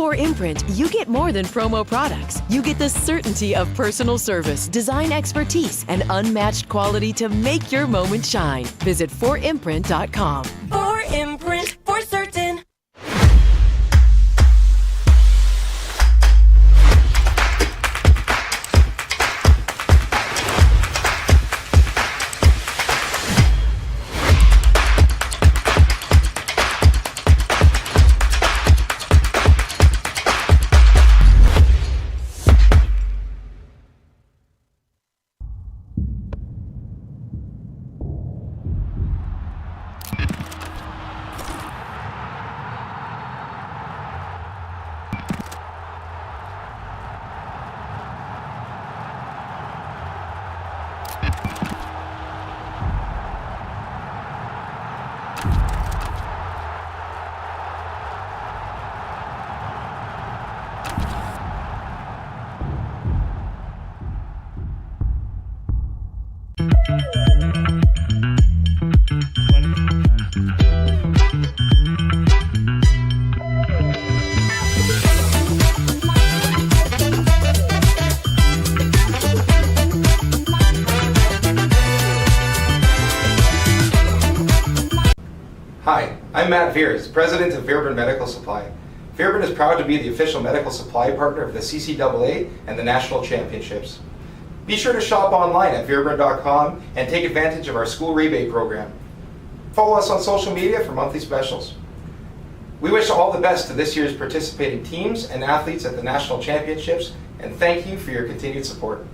For Imprint, you get more than promo products. You get the certainty of personal service, design expertise, and unmatched quality to make your moment shine. Visit forimprint.com. For Imprint, for certain. Hi, I'm Matt Veers, President of Veerben Medical Supply. Veerben is proud to be the official medical supply partner of the CCAA and the National Championships. Be sure to shop online at veerben.com and take advantage of our school rebate program. Follow us on social media for monthly specials. We wish all the best to this year's participating teams and athletes at the National Championships, and thank you for your continued support.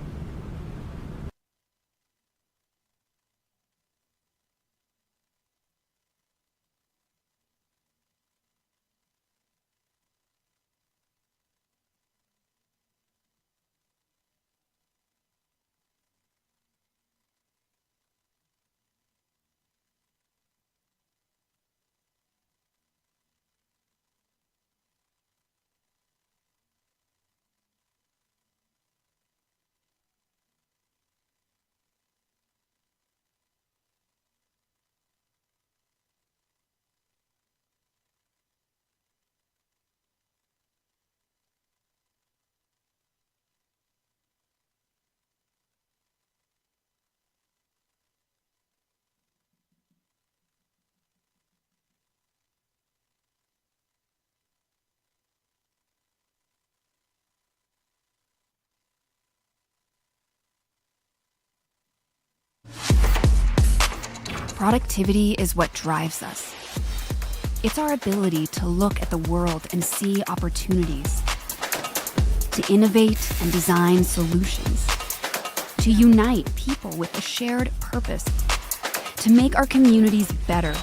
Productivity is what drives us. It's our ability to look at the world and see opportunities, to innovate and design solutions, to unite people with a shared purpose, to make our communities better,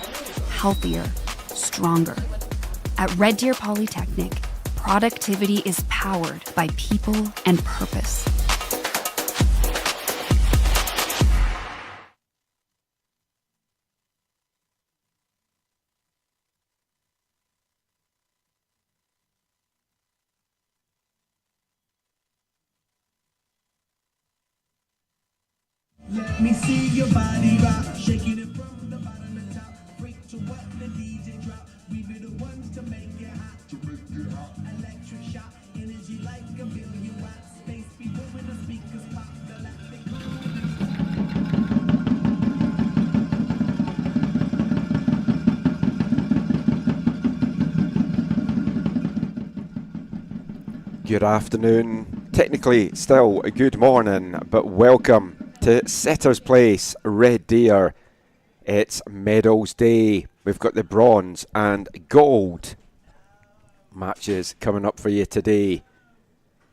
healthier, stronger. At Red Deer Polytechnic, productivity is powered by people and purpose. Let me see your body rock, shaking it from the bottom to top. Break to what the DJ drop. We be the ones to make it hot. Electric shock, energy like a billion watts. Space people when the speakers pop. The Good afternoon, technically still a good morning, but welcome to Setters Place, Red Deer. It's Medals Day. We've got the bronze and gold matches coming up for you today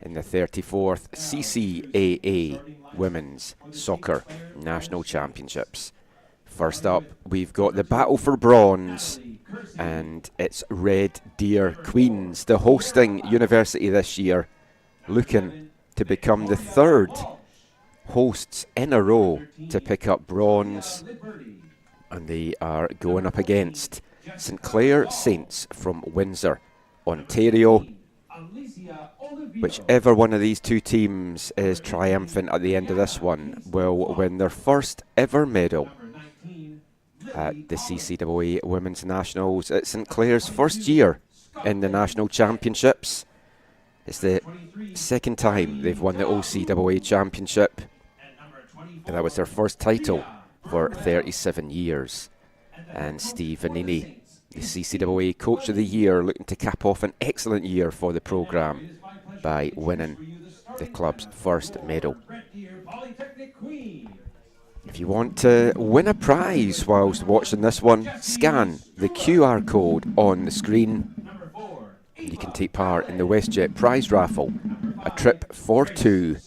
in the 34th CCAA Women's Soccer National Championships. First up, we've got the battle for bronze, and it's Red Deer Queens, the hosting university this year, looking to become the third hosts in a row to pick up bronze, and they are going up against St Clair Saints from Windsor, Ontario. Whichever one of these two teams is triumphant at the end of this one will win their first ever medal at the CCAA Women's Nationals. It's St Clair's first year in the National Championships. It's the second time they've won the OCAA Championship, and that was their first title for 37 years. And Steve Vanini, the CCAA Coach of the Year, looking to cap off an excellent year for the programme by winning the club's first medal. If you want to win a prize whilst watching this one, scan the QR code on the screen. You can take part in the WestJet prize raffle, a trip for two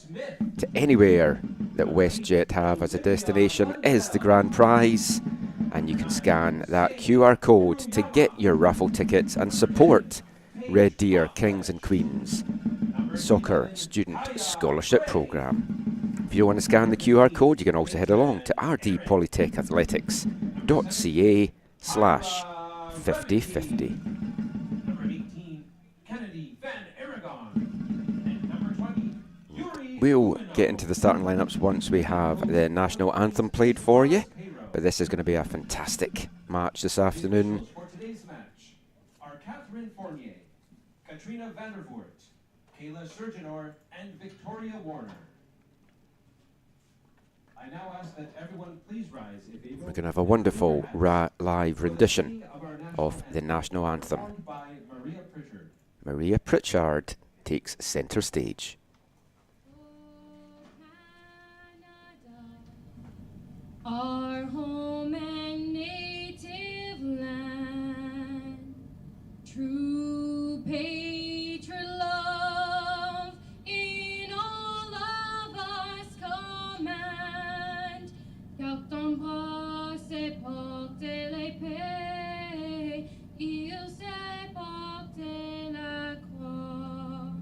to anywhere that WestJet have as a destination is the grand prize, and you can scan that QR code to get your raffle tickets and support Red Deer Kings and Queens Soccer Student Scholarship Programme. If you want to scan the QR code, you can also head along to rdpolytechathletics.ca/5050. We'll get into the starting lineups once we have the national anthem played for you, but this is going to be a fantastic match this afternoon. For today's match are Catherine Fournier, Katrina Vandervoort, Kayla Surgenor, and Victoria Warner. I now ask that everyone please rise if able. We're going to have a wonderful live rendition of the national anthem. By Maria Pritchard. Maria Pritchard takes centre stage. Our home and native land, true patriot love in all of us command. Car ton bras s'est porté l'épée, il s'est porté la croix.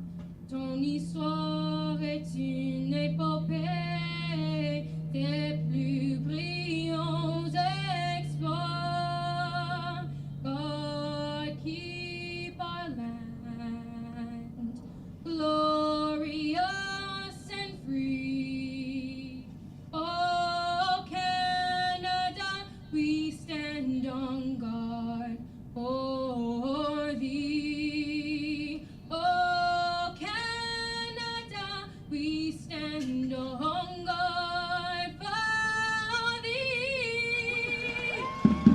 Ton histoire est une épopée des plus brillants exploits. God keep our land glorious and free. Oh, Canada, we stand on guard for thee. Oh, Canada, we stand on guard for thee.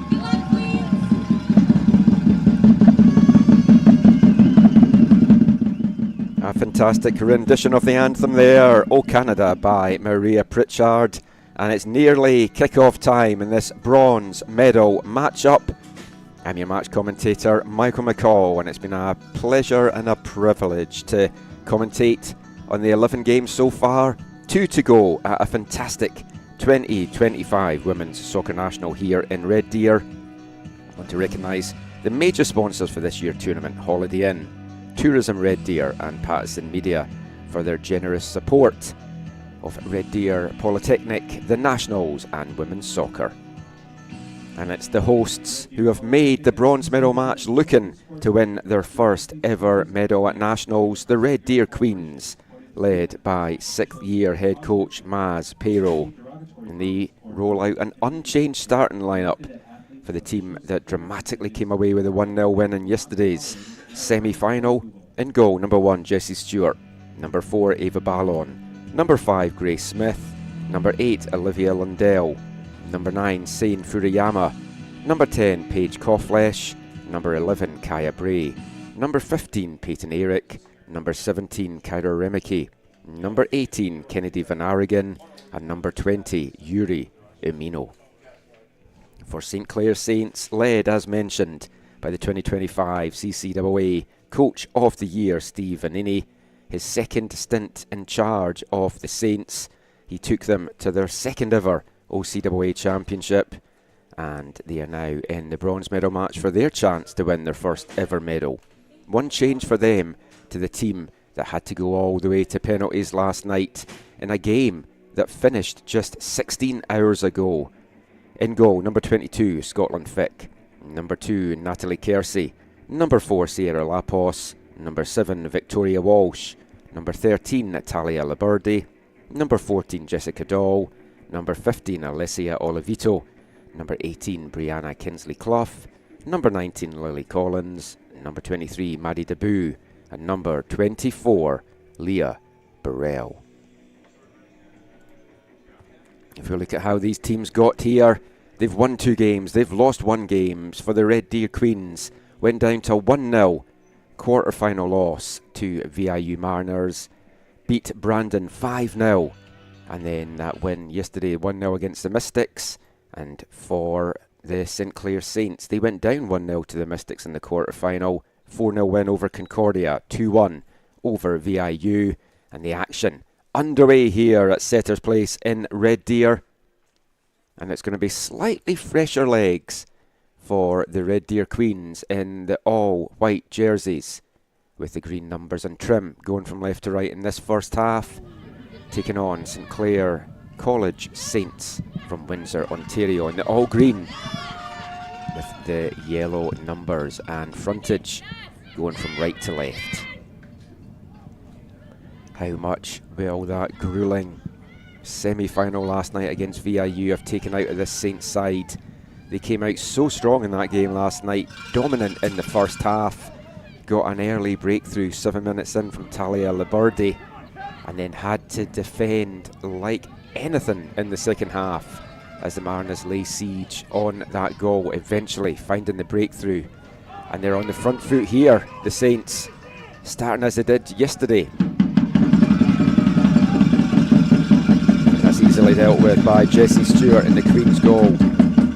Good luck, Queens. A fantastic rendition of the anthem there, O Canada by Maria Pritchard. And it's nearly kick-off time in this bronze medal match-up. I'm your match commentator, Michael McCall, and it's been a pleasure and a privilege to commentate on the 11 games so far, 2 to go at a fantastic 2025 Women's Soccer National here in Red Deer. I want to recognise the major sponsors for this year's tournament, Holiday Inn, Tourism Red Deer and Patterson Media for their generous support of Red Deer Polytechnic, the Nationals and Women's Soccer. And it's the hosts who have made the bronze medal match looking to win their first ever medal at Nationals, the Red Deer Queens, led by 6th year head coach Maz Pero. And they roll out an unchanged starting lineup for the team that dramatically came away with a 1-0 win in yesterday's semi-final. In goal, number 1, Jessie Stewart. Number 4, Ava Ballon. Number 5, Grace Smith. Number 8, Olivia Lundell. Number 9, Seine Furuyama. Number 10, Paige Kofflesh. Number 11, Kaya Bray. Number 15, Peyton Eric. Number 17, Kyra Remeke. Number 18, Kennedy Van Arigan. And number 20, Yuri Emino. For St Clair Saints, led, as mentioned, by the 2025 CCAA Coach of the Year, Steve Vanini. His second stint in charge of the Saints. He took them to their second ever OCAA Championship, and they are now in the bronze medal match for their chance to win their first ever medal. One change for them to the team that had to go all the way to penalties last night in a game that finished just 16 hours ago. In goal, number 22, Scotland Fick. Number 2, Natalie Kersey. Number 4, Sierra Lapos. Number 7, Victoria Walsh. Number 13, Natalia Laberde. Number 14, Jessica Dahl. Number 15, Alessia Olivito. Number 18, Brianna Kinsley-Clough. Number 19, Lily Collins. Number 23, Maddie Deboo. And number 24, Leah Burrell. If we look at how these teams got here, they've won 2 games, they've lost 1 game. For the Red Deer Queens, went down to 1-0 quarter-final loss to VIU Mariners, beat Brandon 5-0, and then that win yesterday 1-0 against the Mystics. And for the St Clair Saints, they went down 1-0 to the Mystics in the quarter-final, 4-0 win over Concordia, 2-1 over VIU, and the action underway here at Setters Place in Red Deer. And it's going to be slightly fresher legs for the Red Deer Queens in the all-white jerseys, with the green numbers and trim going from left to right in this first half, taking on St Clair College Saints from Windsor, Ontario, in the all-green with the yellow numbers and frontage going from right to left. How much will that gruelling semi-final last night against VIU have taken out of this Saints side? They came out so strong in that game last night, dominant in the first half, got an early breakthrough 7 minutes in from Talia Laberde, and then had to defend like anything in the second half as the Mariners lay siege on that goal, eventually finding the breakthrough. And they're on the front foot here, the Saints, starting as they did yesterday. That's easily dealt with by Jessie Stewart in the Queen's goal.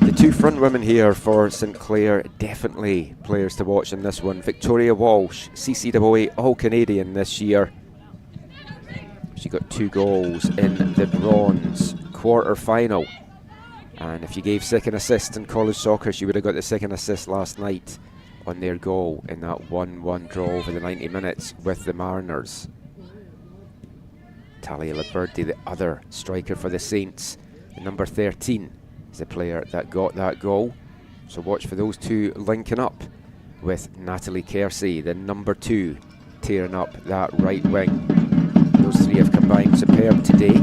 The 2 front women here for St Clair, definitely players to watch in this one. Victoria Walsh, CCAA All-Canadian this year. She got 2 goals in the bronze quarter-final. And if you gave second assist in college soccer, she would have got the second assist last night on their goal in that 1-1 draw over the 90 minutes with the Mariners. Talia Laberde, the other striker for the Saints, the number 13, is the player that got that goal. So watch for those 2 linking up with Natalie Kersey, the number 2, tearing up that right wing. Those 3 have combined superb today.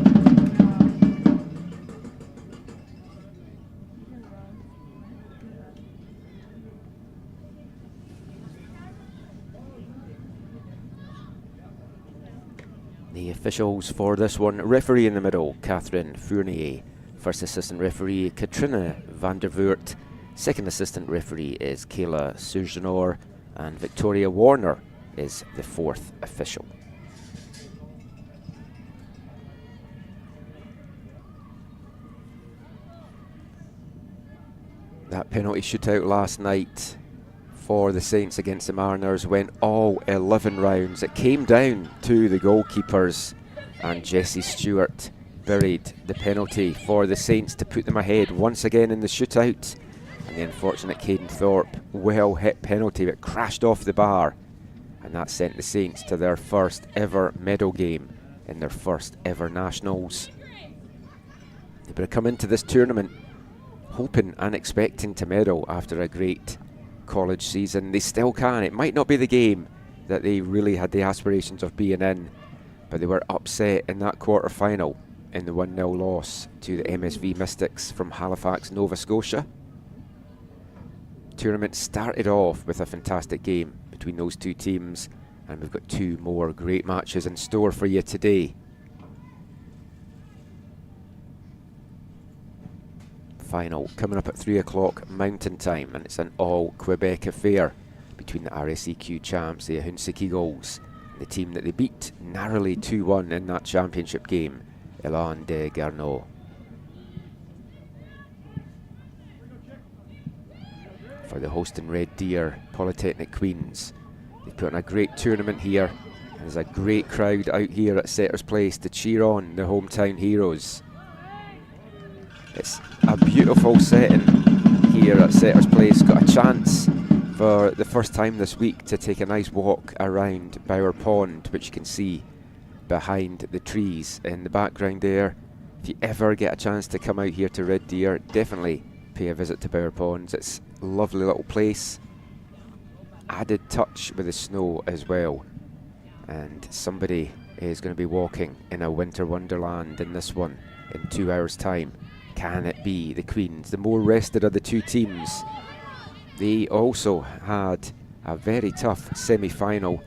The officials for this one: referee in the middle, Catherine Fournier. First assistant referee, Katrina van der Voort. Second assistant referee is Kayla Surjanor. And Victoria Warner is the 4th official. That penalty shootout last night for the Saints against the Mariners went all 11 rounds. It came down to the goalkeepers, and Jesse Stewart buried the penalty for the Saints to put them ahead once again in the shootout. And the unfortunate Caden Thorpe well hit penalty but crashed off the bar, and that sent the Saints to their first ever medal game in their first ever nationals. They better come into this tournament hoping and expecting to medal after a great college season. They still can. It might not be the game that they really had the aspirations of being in, but they were upset in that quarter-final in the 1-0 loss to the MSV Mystics from Halifax, Nova Scotia. Tournament started off with a fantastic game between those two teams, and we've got two more great matches in store for you today. Final coming up at 3 o'clock Mountain Time, and it's an all Quebec affair between the RSEQ champs, the Ahuntsic Eagles, and the team that they beat narrowly 2-1 in that championship game, Elan de Garneau. For the hosting Red Deer Polytechnic Queens, they put on a great tournament here, and there's a great crowd out here at Setters Place to cheer on the hometown heroes. It's a beautiful setting here at Setters Place. Got a chance for the first time this week to take a nice walk around Bower Pond, which you can see behind the trees in the background there. If you ever get a chance to come out here to Red Deer, definitely pay a visit to Bower Ponds. It's a lovely little place. Added touch with the snow as well. And somebody is going to be walking in a winter wonderland in this one in 2 hours' time. Can it be the Queens, the more rested of the two teams? They also had a very tough semi-final,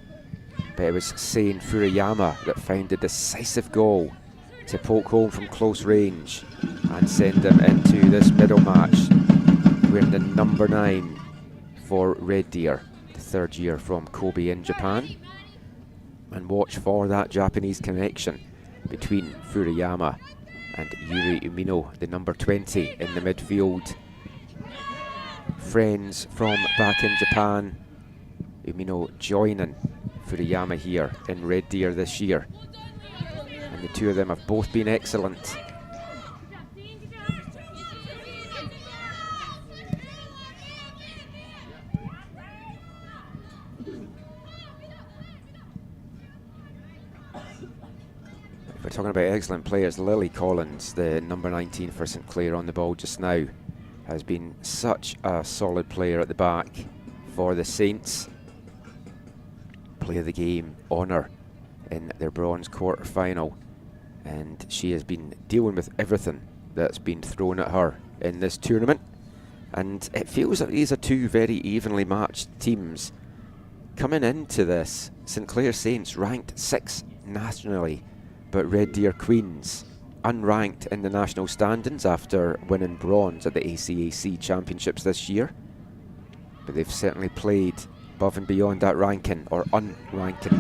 but it was Sein Furuyama that found a decisive goal to poke home from close range and send them into this middle match, wearing the number 9 for Red Deer, the third year from Kobe in Japan. And watch for that Japanese connection between Furuyama and Yuri Umino, the number 20 in the midfield. Friends from back in Japan. Umino joining Furuyama here in Red Deer this year. And the two of them have both been excellent. We're talking about excellent players. Lily Collins, the number 19 for St Clair on the ball just now, has been such a solid player at the back for the Saints. Player of the game honour in their bronze quarter final, and she has been dealing with everything that's been thrown at her in this tournament, and it feels like these are two very evenly matched teams coming into this. St Clair Saints ranked 6th nationally, but Red Deer Queens unranked in the national standings after winning bronze at the ACAC Championships this year. But they've certainly played above and beyond that ranking, or unranking.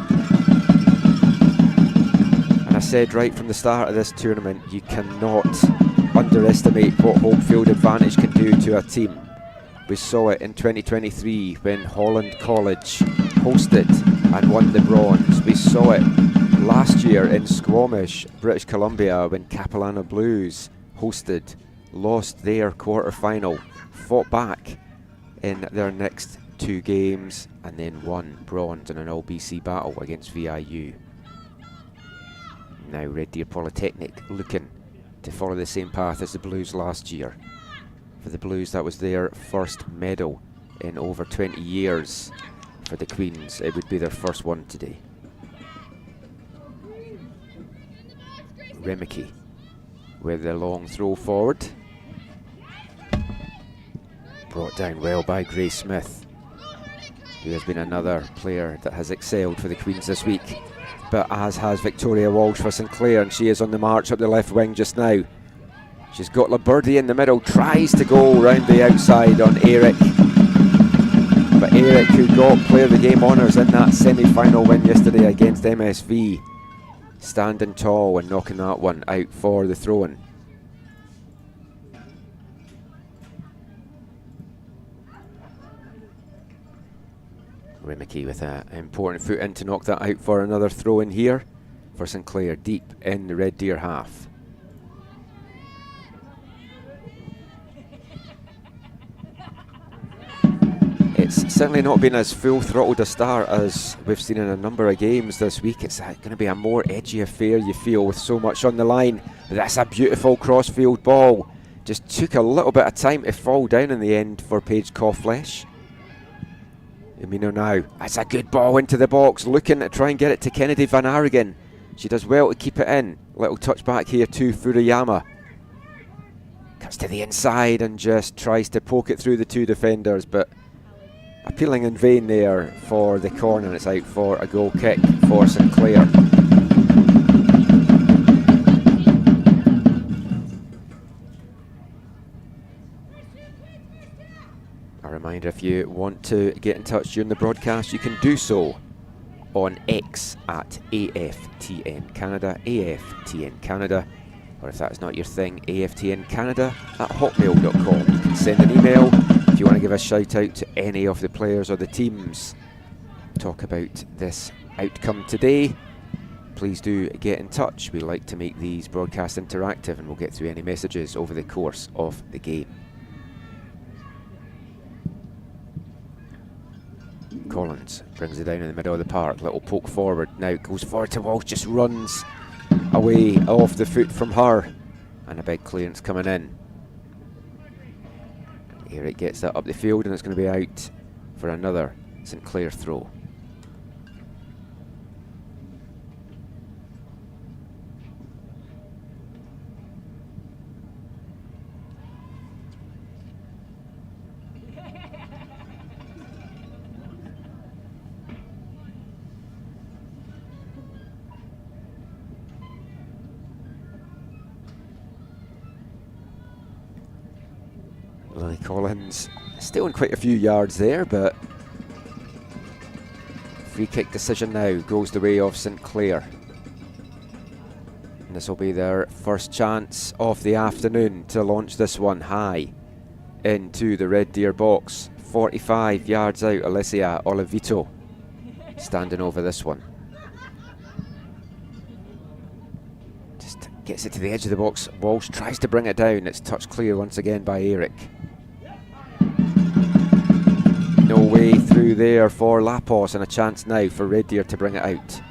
And I said right from the start of this tournament, you cannot underestimate what home field advantage can do to a team. We saw it in 2023 when Holland College hosted and won the bronze. We saw it last year in Squamish, British Columbia, when Capilano Blues hosted, lost their quarter-final, fought back in their next 2 games, and then won bronze in an all-BC battle against VIU. Now Red Deer Polytechnic looking to follow the same path as the Blues last year. For the Blues, that was their first medal in over 20 years. For the Queens, it would be their first one today. Remicky with the long throw forward. Brought down well by Grace Smith, who has been another player that has excelled for the Queens this week, but as has Victoria Walsh for St Clair, and she is on the march up the left wing just now. She's got Laburdi in the middle, tries to go round the outside on Eric, but Eric, who got player of the game honours in that semi-final win yesterday against MSV, standing tall and knocking that one out for the throw-in. Rimiki with an important foot in to knock that out for another throw in here for St Clair, deep in the Red Deer half. It's certainly not been as full-throttled a start as we've seen in a number of games this week. It's going to be a more edgy affair, you feel, with so much on the line. But that's a beautiful cross-field ball. Just took a little bit of time to fall down in the end for Paige Cawflesh. Amino now. That's a good ball into the box, looking to try and get it to Kennedy Van Arigen. She does well to keep it in. Little touch back here to Furuyama. Cuts to the inside and just tries to poke it through the two defenders, but appealing in vain there for the corner, and it's out for a goal kick for St Clair. A reminder, if you want to get in touch during the broadcast, you can do so on X at AFTN Canada, AFTN Canada, or if that's not your thing, AFTNCanada at hotmail.com. You can send an email if you want to give a shout out to any of the players or the teams. Talk about this outcome today. Please do get in touch. We like to make these broadcasts interactive, and we'll get through any messages over the course of the game. Collins brings it down in the middle of the park. Little poke forward. Now goes forward to Walsh, just runs away off the foot from her. And a big clearance coming in. Eric gets that up the field, and it's going to be out for another St Clair throw. Lily Collins still in quite a few yards there, but free kick decision now goes the way of St Clair. And this will be their first chance of the afternoon to launch this one high into the Red Deer box. 45 yards out, Alessia Olivito standing over this one. Just gets it to the edge of the box. Walsh tries to bring it down. It's touched clear once again by Eric. No way through there for Lapos, and a chance now for Red Deer to bring it out.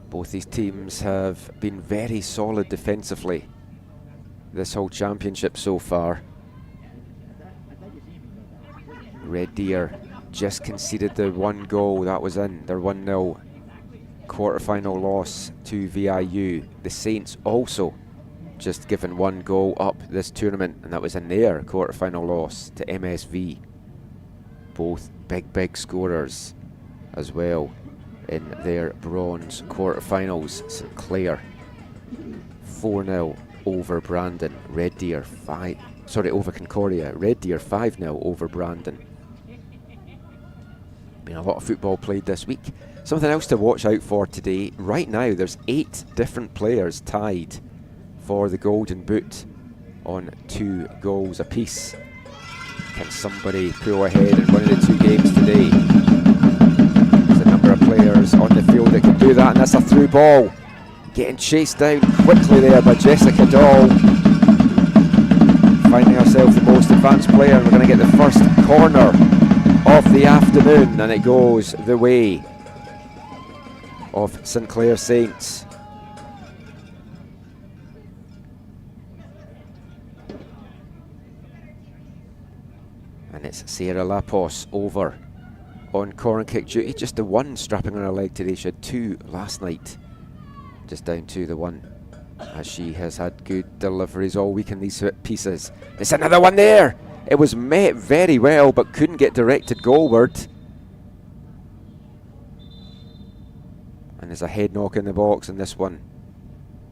Both these teams have been very solid defensively this whole championship so far. Red Deer just conceded the one goal that was in their 1-0 quarter-final loss to VIU. The Saints also just given one goal up this tournament, and that was in their quarter-final loss to MSV. Both big scorers as well in their bronze quarter-finals. St Clair 4-0 over Brandon. Red Deer over Concordia. Red Deer 5-0 over Brandon. Been a lot of football played this week. Something else to watch out for today. Right now there's 8 different players tied for the Golden Boot on 2 goals apiece. Can somebody pull ahead in one of the 2 games today? There's a number of players on the field that can do that, and that's a through ball. Getting chased down quickly there by Jessica Dahl. Finding herself the most advanced player, and we're going to get the first corner of the afternoon, and it goes the way of St Clair Saints. And it's Sarah Lapos over on corner kick duty. Just the one strapping on her leg today. She had 2 last night. Just down to the one, as she has had good deliveries all week in these pieces. There's another one there. It was met very well, but couldn't get directed goalward. And there's a head knock in the box, and this one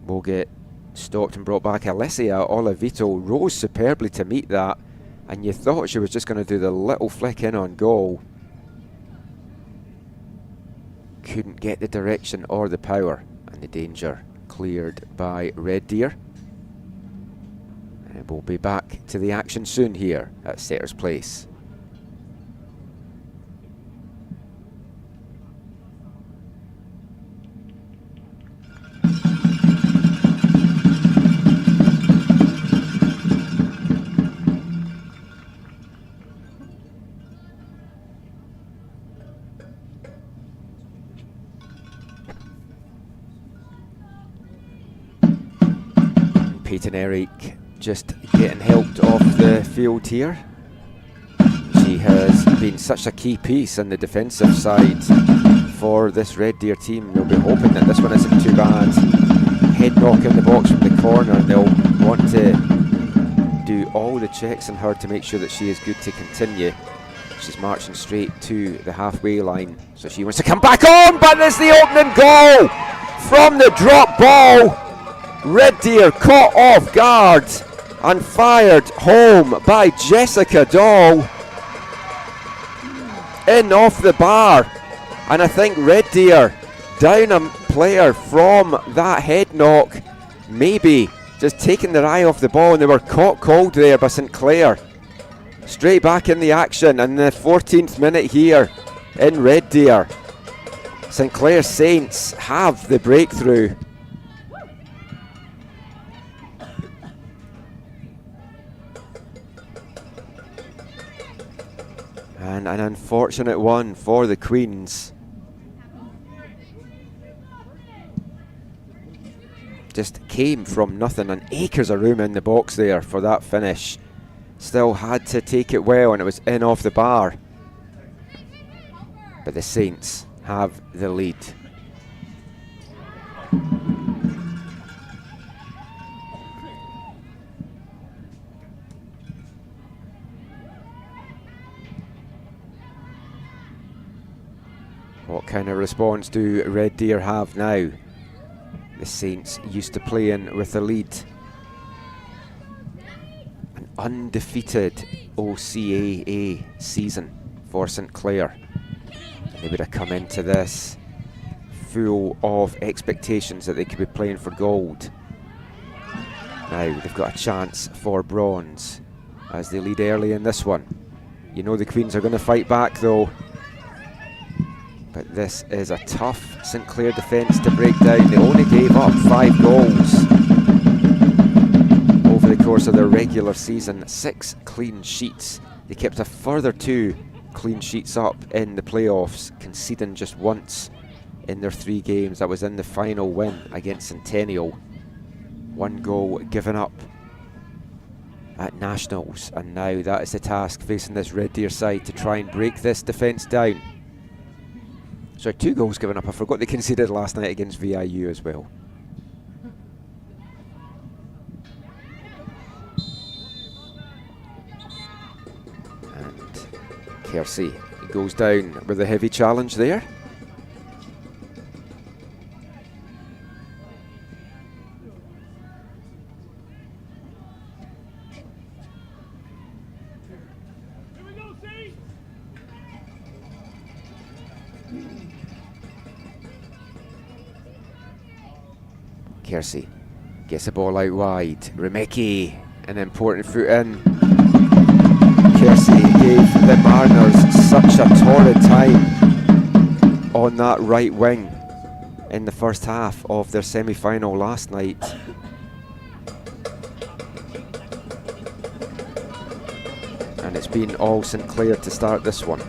will get stopped and brought back. Alessia Olivito rose superbly to meet that, and you thought she was just going to do the little flick in on goal. Couldn't get the direction or the power, and the danger cleared by Red Deer. And we'll be back to the action soon here at Setters Place. Peyton Eric just getting helped off the field here. She has been such a key piece on the defensive side for this Red Deer team. They'll be hoping that this one isn't too bad. Head knock in the box from the corner, and they'll want to do all the checks on her to make sure that she is good to continue. She's marching straight to the halfway line, so she wants to come back on, but there's the opening goal from the drop ball. Red Deer caught off guard and fired home by Jessica Dahl in off the bar, and I think Red Deer down a player from that head knock, maybe just taking their eye off the ball, and they were caught cold there by St Clair. Straight back in the action in the 14th minute here in Red Deer. St Clair Saints have the breakthrough. And an unfortunate one for the Queens. Just came from nothing, and acres of room in the box there for that finish. Still had to take it well, and it was in off the bar. But the Saints have the lead. What kind of response do Red Deer have now? The Saints used to playing with the lead. An undefeated OCAA season for St Clair. They would have come into this full of expectations that they could be playing for gold. Now they've got a chance for bronze as they lead early in this one. You know the Queens are going to fight back though. But this is a tough St Clair defence to break down. They only gave up 5 goals over the course of their regular season. 6 clean sheets. They kept a further 2 clean sheets up in the playoffs, conceding just once in their 3 games. That was in the final win against Centennial. 1 goal given up at Nationals, and now that is the task facing this Red Deer side, to try and break this defence down. So 2 goals given up. I forgot they conceded last night against VIU as well. And Kersey goes down with a heavy challenge there. Kersey gets the ball out wide. Remecki, an important foot in. Kersey gave the Mariners such a torrid time on that right wing in the first half of their semi-final last night. And it's been all St Clair to start this one.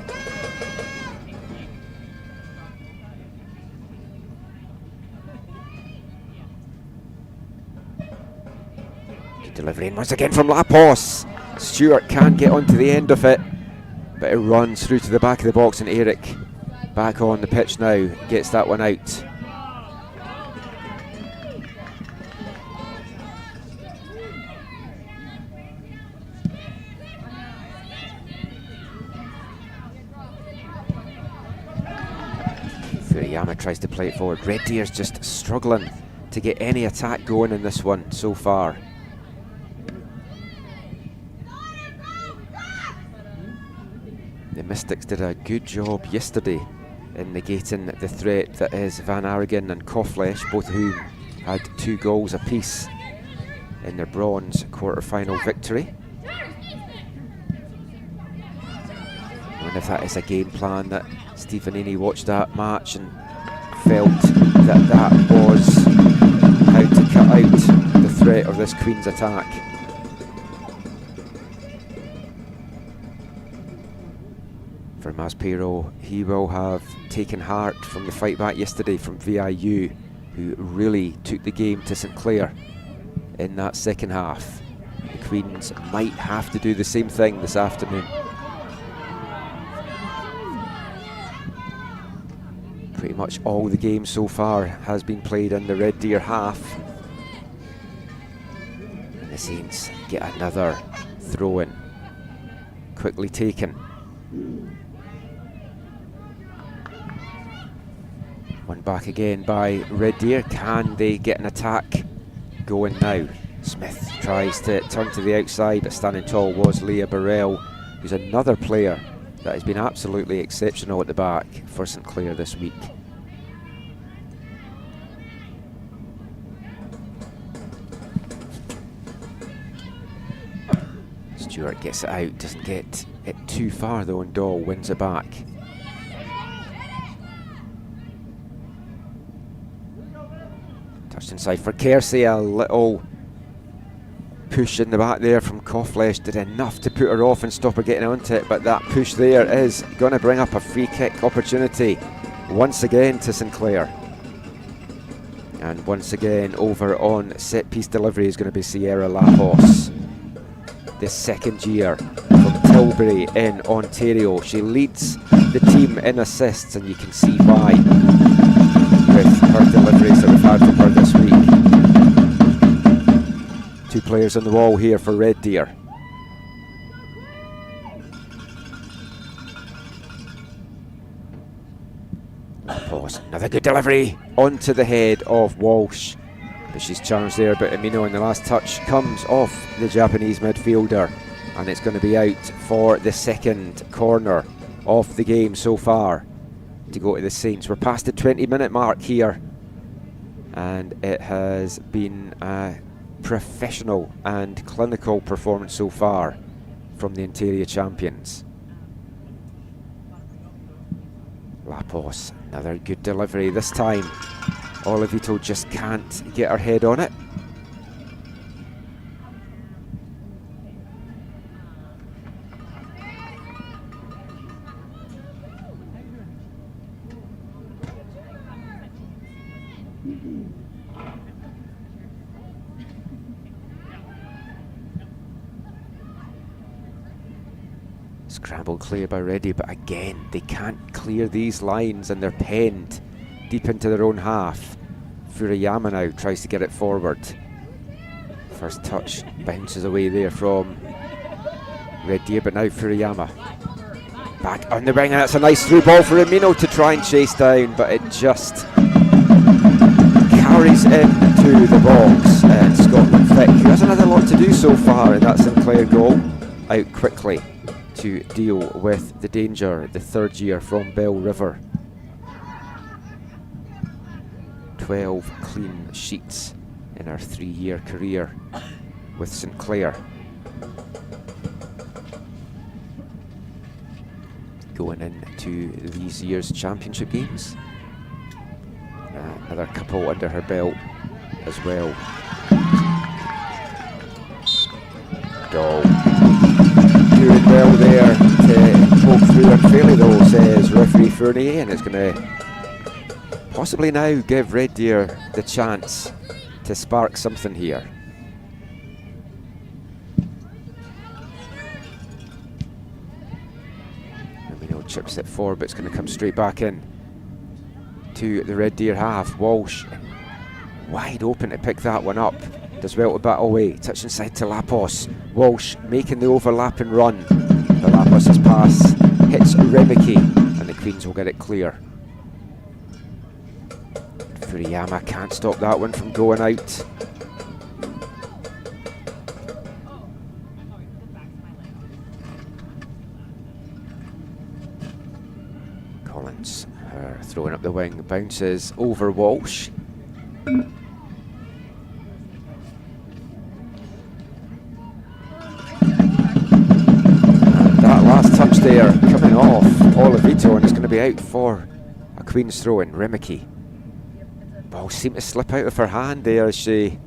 Delivering once again from Lapos. Stewart can't get onto the end of it, but it runs through to the back of the box, and Eric back on the pitch now gets that one out. Furiyama tries to play it forward. Red Deer's just struggling to get any attack going in this one so far. Mystics did a good job yesterday in negating the threat that is Van Aaregen and Kofflesh, both of whom had 2 goals apiece in their bronze quarter-final victory. I wonder if that is a game plan that Stefanini watched that match and felt that that was how to cut out the threat of this Queen's attack. For Maspero, he will have taken heart from the fight back yesterday from VIU, who really took the game to St Clair in that second half. The Queens might have to do the same thing this afternoon. Pretty much all the game so far has been played in the Red Deer half. And the Saints get another throw-in, quickly taken. One back again by Red Deer. Can they get an attack going now? Smith tries to turn to the outside, but standing tall was Leah Burrell, who's another player that has been absolutely exceptional at the back for St Clair this week. Stewart gets it out, doesn't get it too far though, and Dahl wins it back. Touched inside for Kersey, a little push in the back there from Kofflesh did enough to put her off and stop her getting onto it, but that push there is going to bring up a free kick opportunity once again to St Clair. And once again over on set piece delivery is going to be Sierra Lapos, the second year from Tilbury in Ontario. She leads the team in assists, and you can see why with her deliveries that we've had from her this week. 2 players on the wall here for Red Deer. Pause. Another good delivery onto the head of Walsh, but she's challenged there. But Amino in the last touch comes off the Japanese midfielder, and it's going to be out for the second corner of the game so far to go to the Saints. We're past the 20-minute mark here, and it has been a professional and clinical performance so far from the Ontario champions. Lapos, another good delivery. This time Olivito just can't get her head on it. Scrambled clear by Reddy, but again they can't clear these lines and they're penned deep into their own half. Furuyama now tries to get it forward. First touch bounces away there from Red Deer, but now Furuyama back on the wing, and that's a nice through ball for Amino to try and chase down, but it just carries into the box. And Scotland Vic, who has another lot to do so far in that St Clair goal, out quickly to deal with the danger, the third year from Bell River. 12 clean sheets in her 3-year career with St Clair. Going into these year's championship games. Another couple under her belt as well. Dahl doing well there to poke through unfairly though, says referee Fournier, and it's going to possibly now give Red Deer the chance to spark something here. Amino chips it forward, but it's going to come straight back in to the Red Deer half. Walsh wide open to pick that one up. Does well to battle away. Touch inside to Lapos. Walsh making the overlap and run. But Lapos's pass hits Remicki, and the Queens will get it clear. Furuyama can't stop that one from going out. Collins throwing up the wing, bounces over Walsh. And that last touch there coming off Olivito, and it's going to be out for a Queen's throw in. Remicky. Ball seemed to slip out of her hand there as she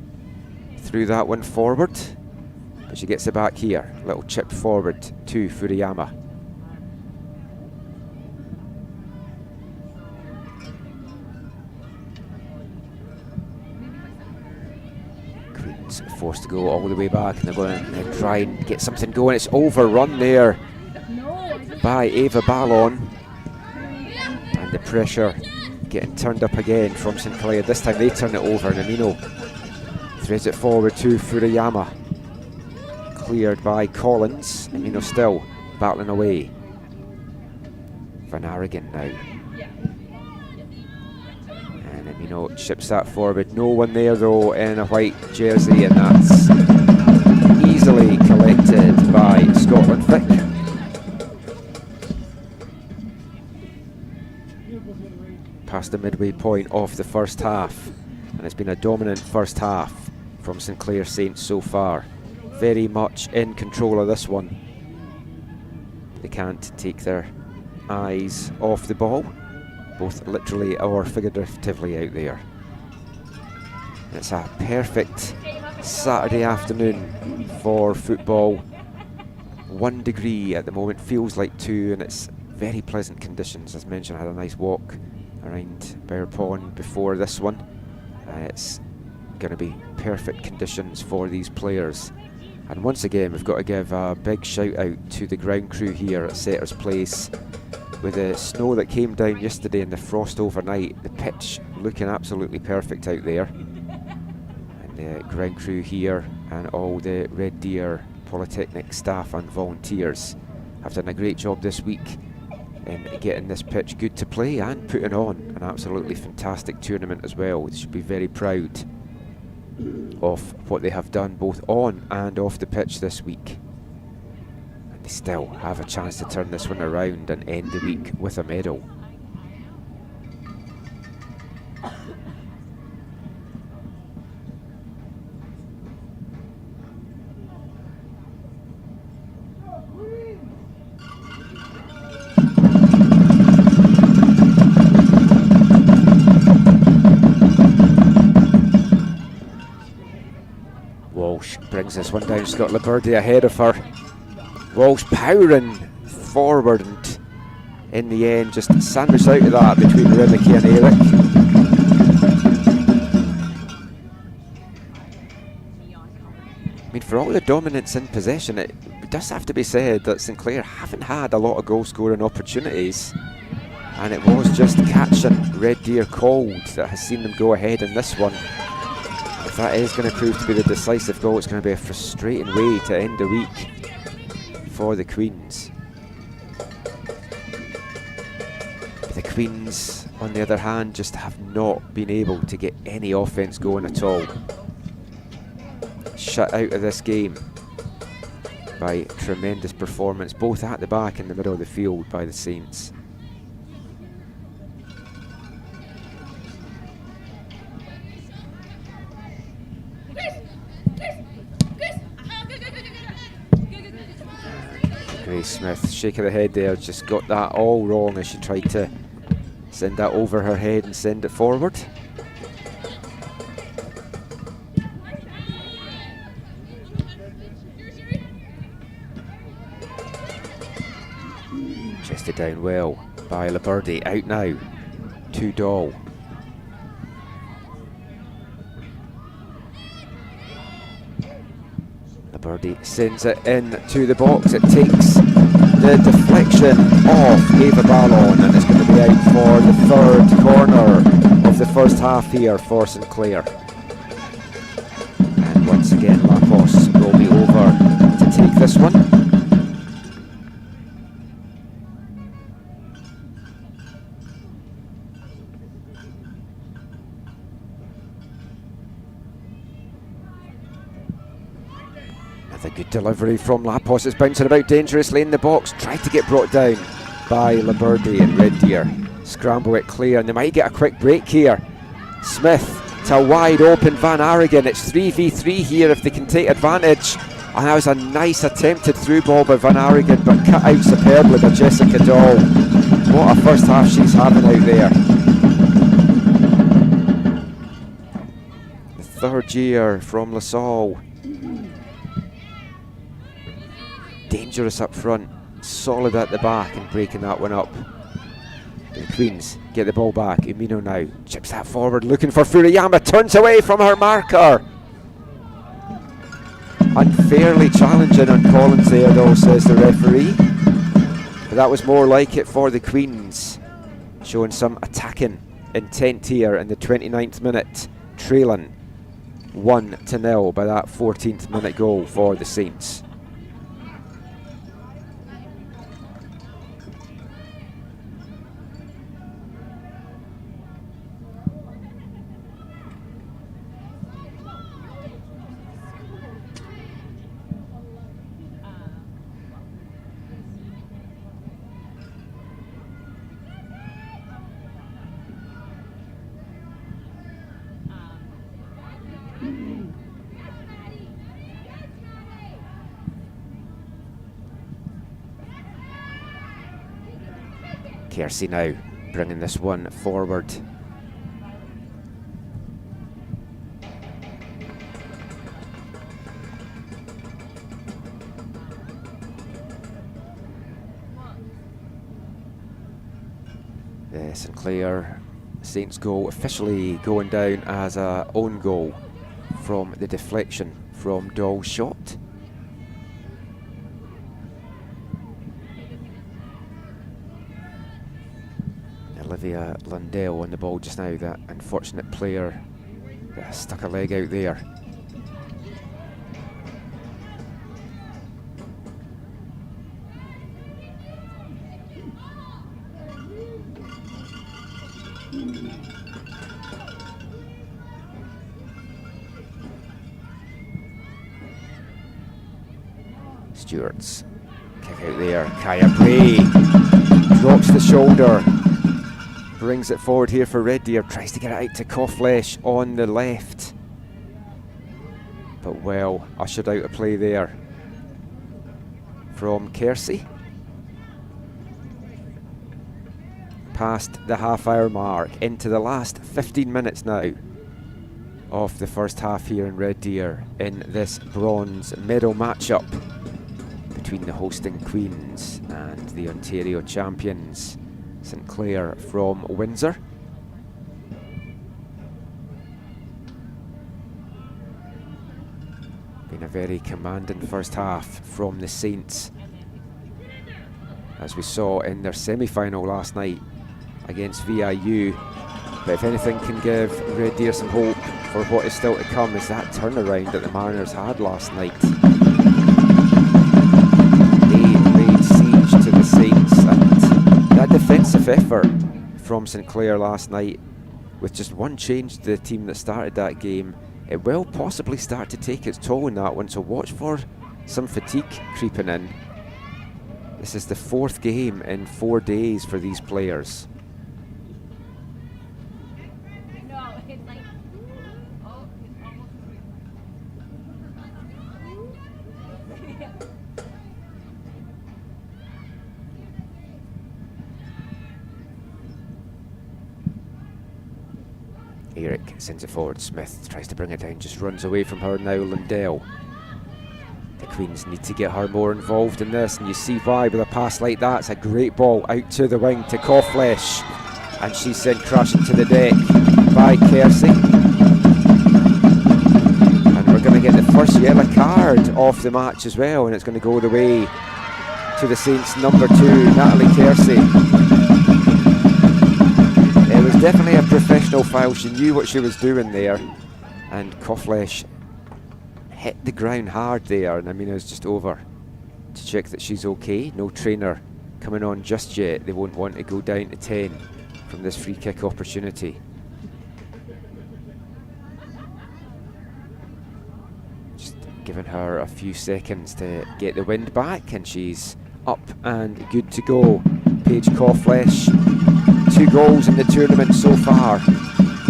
threw that one forward, but she gets it back here. Little chip forward to Furuyama. Queen's forced to go all the way back, and they're going to try and get something going. It's overrun there by Ava Ballon, and the pressure getting turned up again from St Clair. This time they turn it over, and Amino threads it forward to Furuyama. Cleared by Collins. Amino still battling away. Van Aragon now. And Amino chips that forward. No one there though in a white jersey, and that's easily collected by Scotland Vic. Past the midway point of the first half, and it's been a dominant first half from St Clair Saints so far. Very much in control of this one. They can't take their eyes off the ball, both literally or figuratively out there. And it's a perfect Saturday afternoon for football. 1 degree at the moment, feels like 2, and it's very pleasant conditions. As mentioned, I had a nice walk around Bower Pond before this one. It's going to be perfect conditions for these players. And once again, we've got to give a big shout out to the ground crew here at Setters Place. With the snow that came down yesterday and the frost overnight, the pitch looking absolutely perfect out there. And the ground crew here and all the Red Deer Polytechnic staff and volunteers have done a great job this week in getting this pitch good to play and putting on an absolutely fantastic tournament as well. They should be very proud of what they have done both on and off the pitch this week. And they still have a chance to turn this one around and end the week with a medal. Walsh brings this one down. Scott Liberty ahead of her. Walsh powering forward, and in the end just sandwiched out of that between Remicky and Eric. I mean, for all the dominance in possession, it does have to be said that St Clair haven't had a lot of goal scoring opportunities, and it was just catching Red Deer cold that has seen them go ahead in this one. If that is going to prove to be the decisive goal, it's going to be a frustrating way to end the week for the Queens. But the Queens, on the other hand, just have not been able to get any offence going at all. Shut out of this game by tremendous performance, both at the back and the middle of the field by the Saints. Grace Smith, shake of the head there, just got that all wrong as she tried to send that over her head and send it forward. Chested down well by Liberty, out now to Doll. Liberty sends it into the box. It takes the deflection off Ava Ballon, and it's going to be out for the third corner of the first half here for St Clair. And once again, Lapos will be over to take this one. A good delivery from Lapos. It's bouncing about dangerously in the box. Tried to get brought down by Liberty and Red Deer. scramble at Clair, and they might get a quick break here. Smith to a wide open Van Aringen. It's 3v3 here if they can take advantage. And that was a nice attempted through ball by Van Aringen, but cut out superbly by Jessica Dahl. What a first half she's having out there. The third year from LaSalle. Dangerous up front, solid at the back and breaking that one up. The Queens get the ball back. Umino now chips that forward, looking for Furuyama, turns away from her marker. Unfairly challenging on Collins there though, says the referee. But that was more like it for the Queens, showing some attacking intent here in the 29th minute, trailing 1-0 by that 14th minute goal for the Saints. Kersey now bringing this one forward. The St Clair Saints goal officially going down as a own goal from the deflection from Dahl's shot. Olivia Lundell on the ball just now, that unfortunate player that stuck a leg out there. Stewart's kick out there. Kaya Bray drops the shoulder, brings it forward here for Red Deer, tries to get it out to Kofflesh on the left, but well ushered out of play there from Kersey. Past the half-hour mark, into the last 15 minutes now of the first half here in Red Deer in this bronze medal matchup between the hosting Queens and the Ontario champions St Clair from Windsor. Been a very commanding first half from the Saints, as we saw in their semi-final last night against VIU. But if anything can give Red Deer some hope for what is still to come, is that turnaround that the Mariners had last night. They laid siege to the Saints, and that defensive effort from St Clair last night, with just one change to the team that started that game, it will possibly start to take its toll in that one, so watch for some fatigue creeping in. This is the fourth game in 4 days for these players. Eric sends it forward. Smith tries to bring it down, just runs away from her now. Lundell. The Queens need to get her more involved in this, and you see why with a pass like that. It's a great ball out to the wing to Kofflesh, and she's sent crashing to the deck by Kersey. And we're going to get the first yellow card off the match as well, and it's going to go the way to the Saints' number 2, Natalie Kersey. It was definitely a professional foul. She knew what she was doing there, and Kofflesh hit the ground hard there, and Amina's just over to check that she's okay. No trainer coming on just yet. They won't want to go down to 10 from this free kick opportunity. Just giving her a few seconds to get the wind back, and she's up and good to go. Paige Kofflesh, 2 goals in the tournament so far.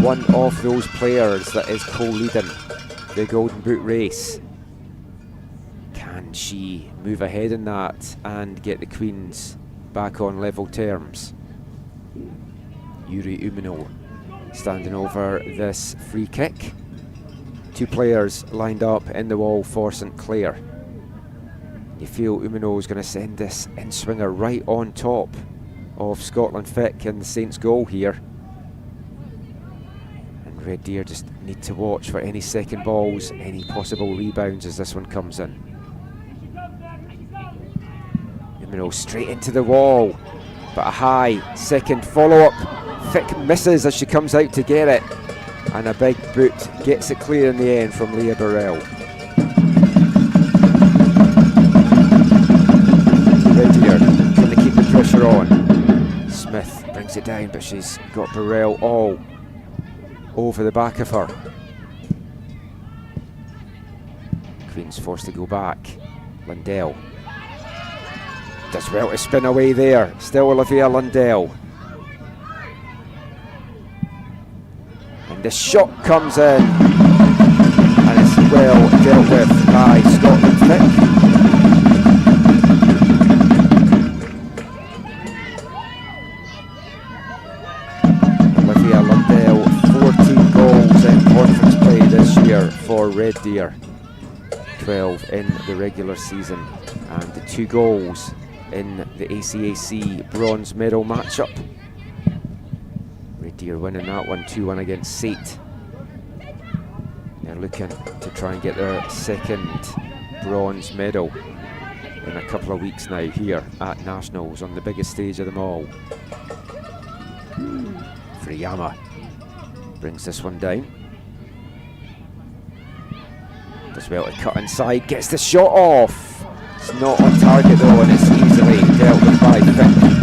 One of those players that is co-leading the Golden Boot race. Can she move ahead in that and get the Queens back on level terms? Yuri Umino standing over this free kick. 2 players lined up in the wall for St Clair. You feel Umino is going to send this in-swinger right on top of Scotland Fick and the Saints goal here. And Red Deer just need to watch for any second balls, any possible rebounds as this one comes in. Umino straight into the wall, but a high second follow-up. Fick misses as she comes out to get it, and a big boot gets it clear in the end from Leah Burrell. Red Deer trying to keep the pressure on. Smith brings it down, but she's got Burrell all over the back of her. Queen's forced to go back. Lundell does well to spin away there. Still Olivia Lundell. And the shot comes in, and it's well dealt with by Scotland Fick. Olivia Lundell, 14 goals in conference play this year for Red Deer. 12 in the regular season, and the 2 goals in the ACAC bronze medal matchup. Red Deer winning that one 2-1 against Sate. They're looking to try and get their second bronze medal in a couple of weeks now here at Nationals on the biggest stage of them all. Furiyama brings this one down. Does well to cut inside, gets the shot off. It's not on target though, and it's easily dealt with by Fick.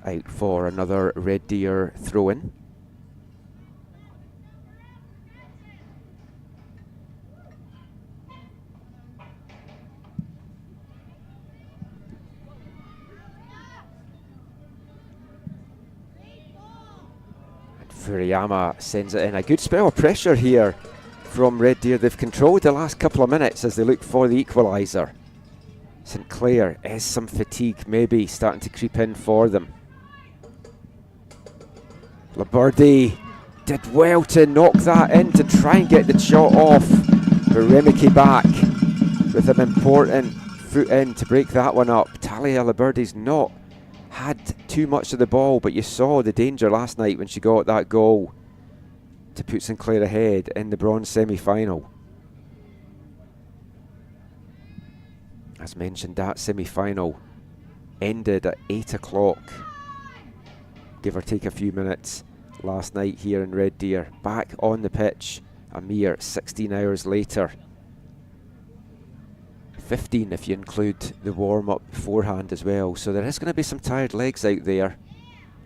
Out for another Red Deer throw-in. Furiyama sends it in. A good spell of pressure here from Red Deer. They've controlled the last couple of minutes as they look for the equaliser. St Clair is some fatigue maybe starting to creep in for them. Laborde did well to knock that in to try and get the shot off, but Remeke back with an important foot in to break that one up. Talia Laborde's not had too much of the ball, but you saw the danger last night when she got that goal to put St Clair ahead in the bronze semi-final. As mentioned, that semi-final ended at 8 o'clock, give or take a few minutes, last night here in Red Deer. Back on the pitch a mere 16 hours later. 15 if you include the warm-up beforehand as well. So there is going to be some tired legs out there.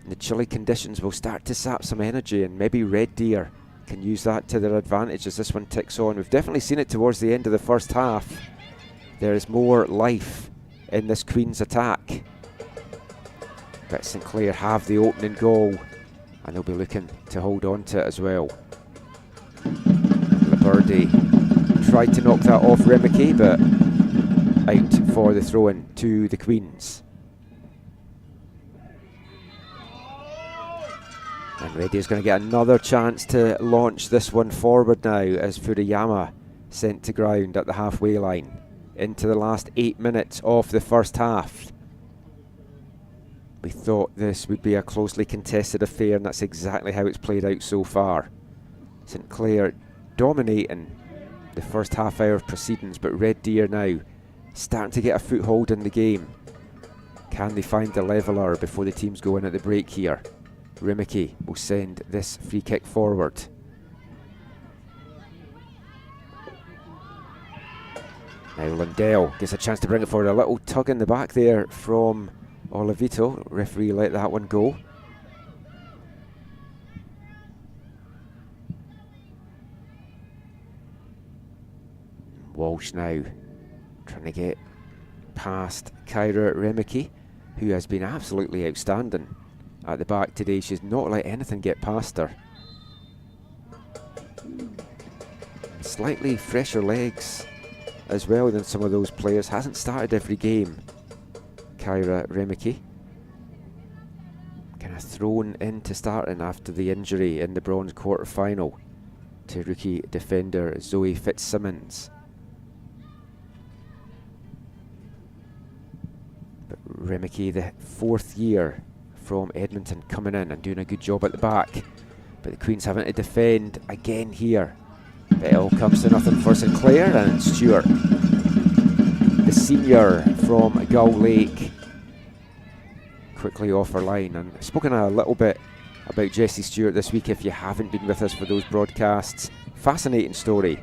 And the chilly conditions will start to sap some energy, and maybe Red Deer can use that to their advantage as this one ticks on. We've definitely seen it towards the end of the first half. There is more life in this Queen's attack. But St Clair have the opening goal, and they'll be looking to hold on to it as well. Laborde tried to knock that off Remeke, but out for the throw-in to the Queens. And Red Deer's going to get another chance to launch this one forward now as Furiyama sent to ground at the halfway line into the last 8 minutes of the first half. We thought this would be a closely contested affair, and that's exactly how it's played out so far. St Clair dominating the first half hour of proceedings, but Red Deer now starting to get a foothold in the game. Can they find the leveller before the teams go in at the break here? Remeke will send this free kick forward. Now Lundell gets a chance to bring it forward. A little tug in the back there from Olivito. Referee let that one go. Walsh now trying to get past Kyra Remicke, who has been absolutely outstanding at the back today. She's not let anything get past her. Slightly fresher legs as well than some of those players. Hasn't started every game, Kyra Remicke. Kind of thrown into starting after the injury in the bronze quarter final to rookie defender Zoe Fitzsimmons. But Remicke, the 4th year from Edmonton, coming in and doing a good job at the back. But the Queens having to defend again here. But it all comes to nothing for St Clair, and Stewart, the senior from Gull Lake, quickly off her line. And I've spoken a little bit about Jessie Stewart this week if you haven't been with us for those broadcasts. Fascinating story,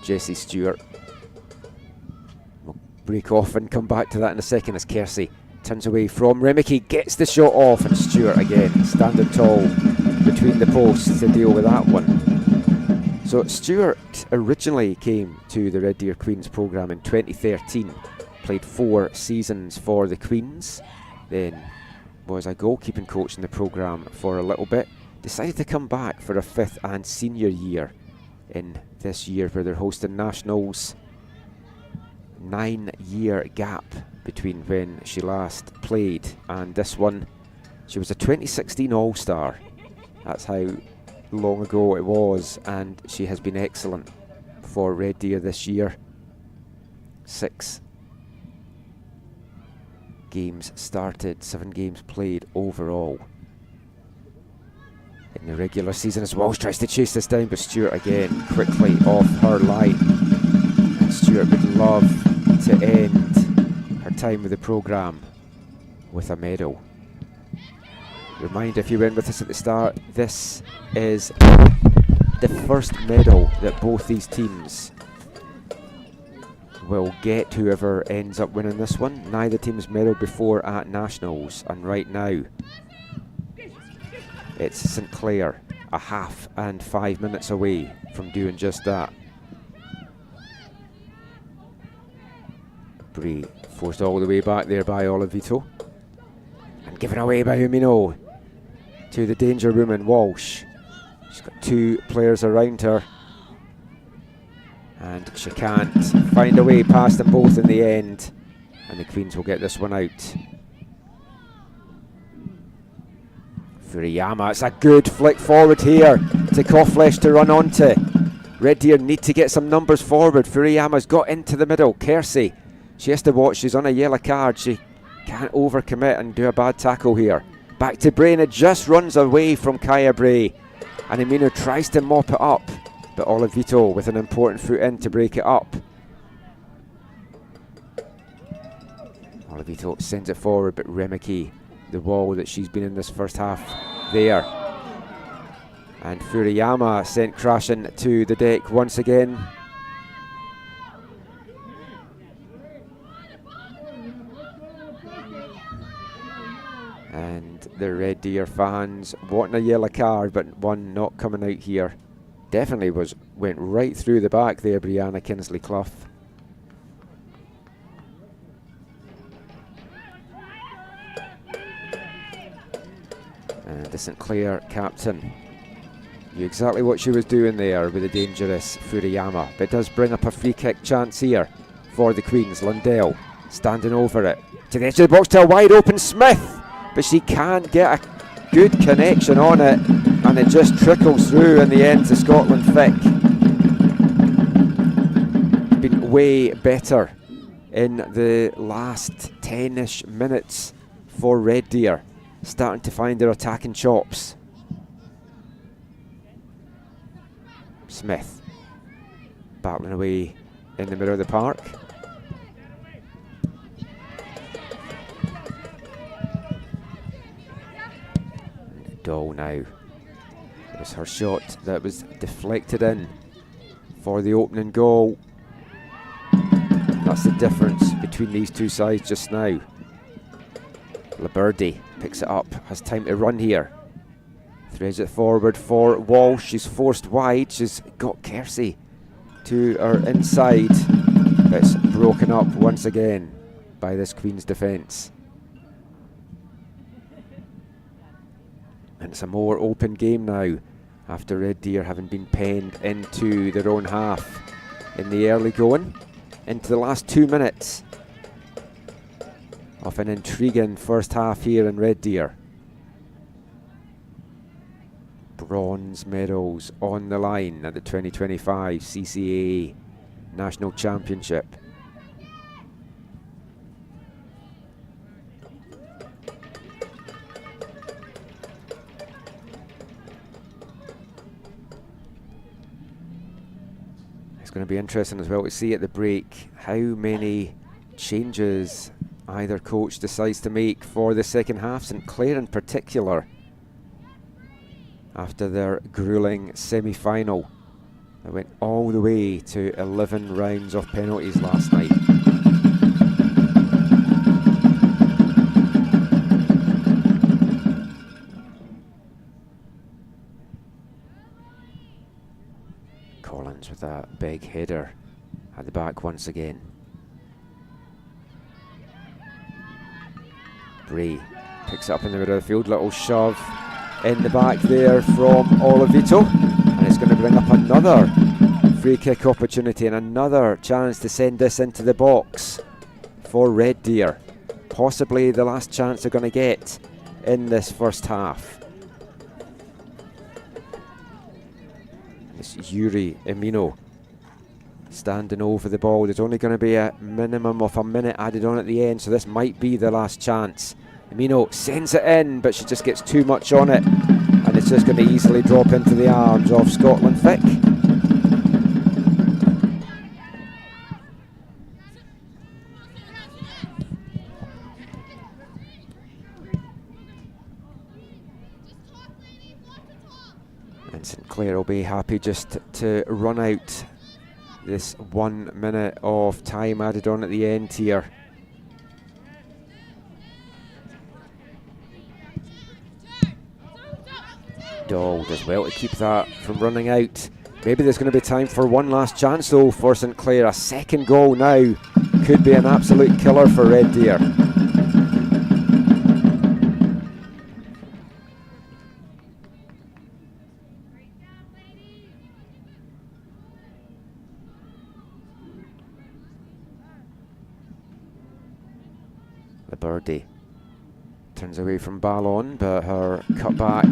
Jessie Stewart. We'll break off and come back to that in a second as Kersey turns away from Remicke, gets the shot off, and Stewart again standing tall between the posts to deal with that one. So Stewart originally came to the Red Deer Queens programme in 2013, played 4 seasons for the Queens, then was a goalkeeping coach in the programme for a little bit, decided to come back for a 5th and senior year in this year where they're hosting nationals. 9-year gap between when she last played and this one. She was a 2016 All-Star. That's how long ago it was, and she has been excellent for Red Deer this year. 6 games started, 7 games played overall in the regular season as Walsh tries to chase this down, but Stewart again quickly off her line. And Stewart would love to end her time with the programme with a medal. Reminder, if you went with us at the start, this is the first medal that both these teams will get, whoever ends up winning this one. Neither team's medal before at nationals, and right now it's St Clair, a half and 5 minutes away from doing just that. Bree forced all the way back there by Olivito, and given away by Umino to the danger woman Walsh. She's got 2 players around her, and she can't find a way past them both in the end, and the Queens will get this one out. Furiyama, it's a good flick forward here to Kofflesh to run onto. Red Deer need to get some numbers forward. Furiyama's got into the middle. Kersey, she has to watch, she's on a yellow card. She can't overcommit and do a bad tackle here. Back to Bray, and it just runs away from Kaya Bray. And Amino tries to mop it up, but Olivito with an important foot in to break it up. Olivito sends it forward, but Remicke, the wall that she's been in this first half there. And Furiyama sent crashing to the deck once again. And the Red Deer fans wanting a yellow card, but one not coming out here. Definitely went right through the back there, Brianna Kinsley-Clough. And the St Clair captain knew exactly what she was doing there with the dangerous Furiyama. But it does bring up a free kick chance here for the Queens. Lundell standing over it to the edge of the box to a wide open Smith, but she can't get a good connection on it, and it just trickles through in the end to Scotland Fick. Been way better in the last 10-ish minutes for Red Deer, starting to find their attacking chops. Smith battling away in the middle of the park. Doll now. It was her shot that was deflected in for the opening goal. That's the difference between these two sides just now. Liberdi picks it up, has time to run here. Threads it forward for Walsh. She's forced wide. She's got Kersey to her inside. But it's broken up once again by this Queen's defence. And it's a more open game now after Red Deer having been penned into their own half in the early going. Into the last 2 minutes of an intriguing first half here in Red Deer. Bronze medals on the line at the 2025 CCA National Championship. It's going to be interesting as well to see at the break how many changes either coach decides to make for the second half. St Clair in particular, after their grueling semi-final. They went all the way to 11 rounds of penalties last night. Collins with a big header at the back once again. Bray picks it up in the middle of the field, little shove in the back there from Olivito, and it's going to bring up another free kick opportunity and another chance to send this into the box for Red Deer. Possibly the last chance they're going to get in this first half. It's Yuri Emino standing over the ball. There's only going to be a minimum of a minute added on at the end, so this might be the last chance. Emino sends it in, but she just gets too much on it, and it's just going to easily drop into the arms of Scotland Vic. And St Clair will be happy just to run out this 1 minute of time added on at the end here. Doll does well to keep that from running out. Maybe there's going to be time for one last chance though for St Clair. A second goal now could be an absolute killer for Red Deer. Liberdi turns away from Ballon, but her cutback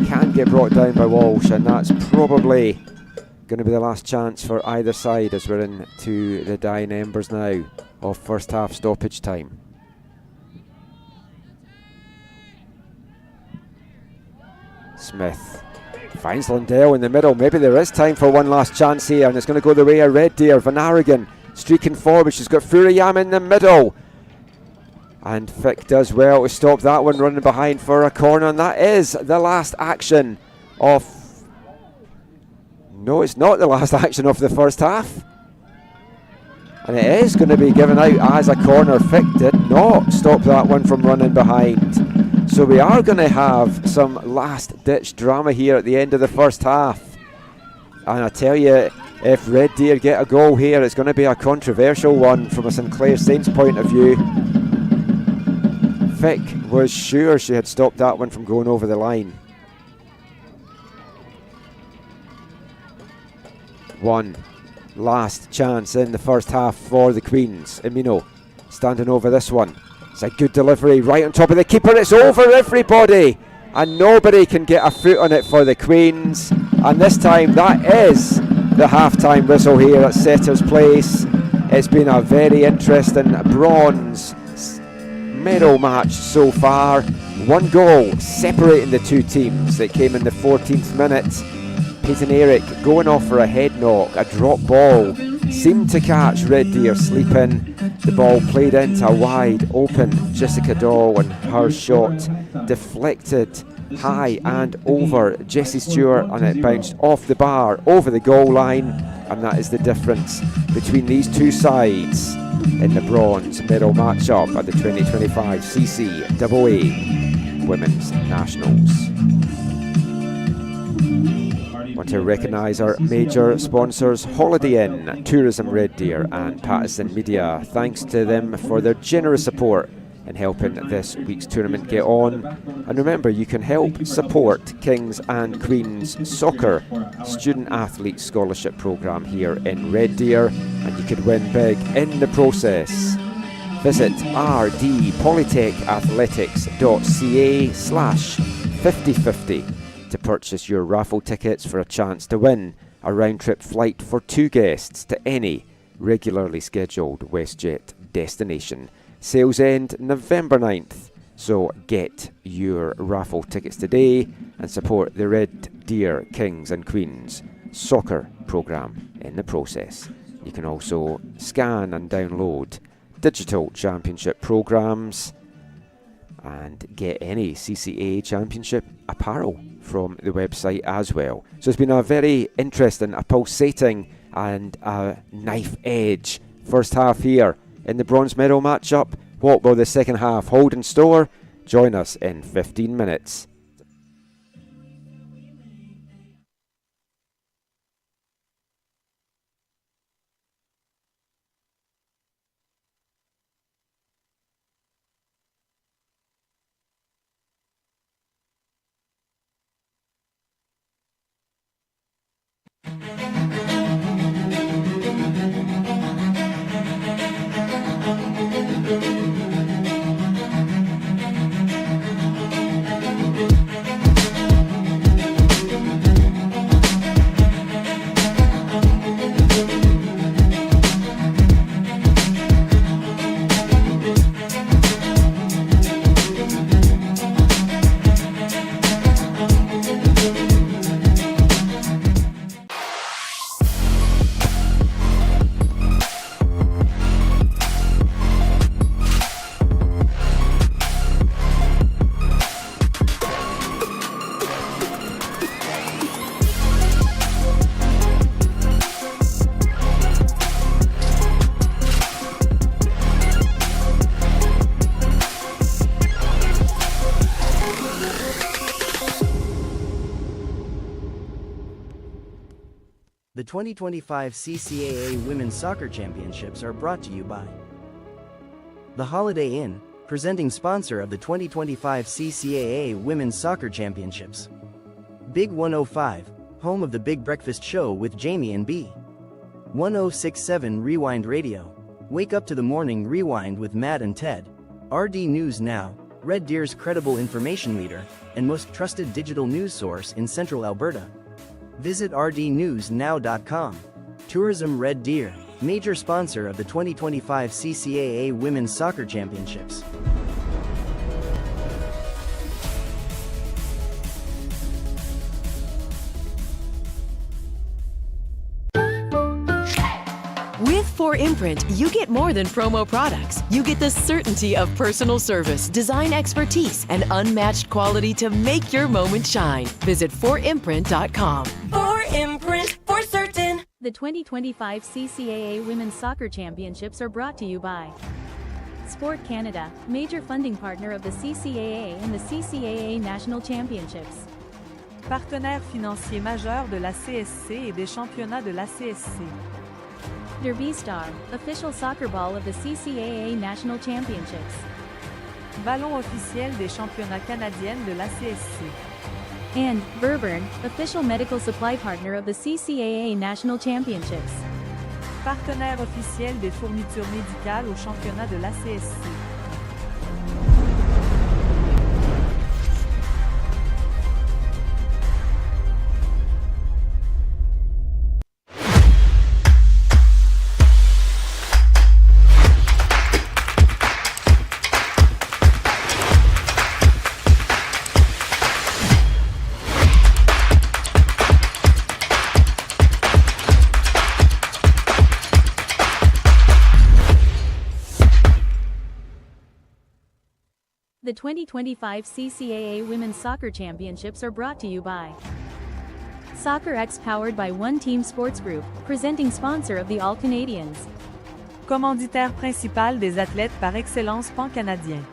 can get brought down by Walsh, and that's probably going to be the last chance for either side as we're into the dying embers now of first half stoppage time. Smith finds Lundell in the middle. Maybe there is time for one last chance here, and it's going to go the way of Red Deer. Van Aragon streaking forward. She's got Furiyama in the middle. And Fick does well to stop that one, running behind for a corner. And that is the last action of... No, it's not the last action of the first half. And it is going to be given out as a corner. Fick did not stop that one from running behind. So we are going to have some last-ditch drama here at the end of the first half. And I tell you, if Red Deer get a goal here, it's going to be a controversial one from a St Clair Saints point of view. Vic was sure she had stopped that one from going over the line. One last chance in the first half for the Queens. Emino standing over this one. It's a good delivery right on top of the keeper. It's over everybody, and nobody can get a foot on it for the Queens. And this time that is the half-time whistle here at Setter's Place. It's been a very interesting bronze medal match so far. One goal separating the two teams. It came in the 14th minute. Peyton Eric going off for a head knock, a drop ball, seemed to catch Red Deer sleeping. The ball played into a wide open Jessica Daw, and her shot deflected high and over Jessie Stewart, and it bounced off the bar over the goal line. and that is the difference between these two sides in the bronze medal matchup at the 2025 CCAA Women's Nationals. Want to recognise our major sponsors, Holiday Inn, Tourism Red Deer and Pattison Media. Thanks to them for their generous support in helping this week's tournament get on. And remember, you can help support Kings and Queens Soccer Student Athlete Scholarship Programme here in Red Deer, and you could win big in the process. Visit rdpolytechathletics.ca/5050 to purchase your raffle tickets for a chance to win a round-trip flight for 2 guests to any regularly scheduled WestJet destination. Sales end November 9th, so get your raffle tickets today and support the Red Deer Kings and Queens soccer programme in the process. You can also scan and download digital championship programmes and get any CCA championship apparel from the website as well. So it's been a very interesting, a pulsating and a knife edge first half here in the bronze medal matchup. What will the second half hold in store? Join us in 15 minutes. The 2025 CCAA Women's Soccer Championships are brought to you by the Holiday Inn, presenting sponsor of the 2025 CCAA Women's Soccer Championships. Big 105, home of the Big Breakfast Show with Jamie and B. 1067 Rewind Radio. Wake up to the morning rewind with Matt and Ted. RD News Now, Red Deer's credible information leader and most trusted digital news source in Central Alberta. Visit rdnewsnow.com. Tourism Red Deer, major sponsor of the 2025 CCAA Women's Soccer Championships. With 4imprint, you get more than promo products. You get the certainty of personal service, design expertise, and unmatched quality to make your moment shine. Visit 4imprint.com. 4imprint, for certain. The 2025 CCAA Women's Soccer Championships are brought to you by Sport Canada, major funding partner of the CCAA and the CCAA National Championships. Partenaire financier majeur de la CSC et des championnats de la CSC. Derby Star, official soccer ball of the CCAA National Championships. Ballon officiel des championnats canadiennes de la CSC. And Verburn, official medical supply partner of the CCAA National Championships. Partenaire officiel des fournitures médicales aux championnats de la CSC. The 2025 CCAA Women's Soccer Championships are brought to you by Soccer X powered by One Team Sports Group, presenting sponsor of the All Canadians. Commanditaire principal des athlètes par excellence pan-canadien.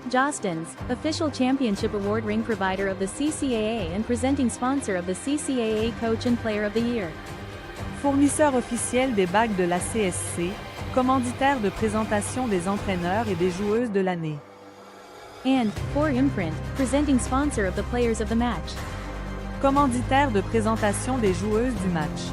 Jostens, official championship award ring provider of the CCAA and presenting sponsor of the CCAA Coach and Player of the Year. Fournisseur officiel des bagues de la CSC, commanditaire de présentation des entraîneurs et des joueuses de l'année. And, 4imprint, presenting sponsor of the Players of the Match. Commanditaire de présentation des joueuses du match.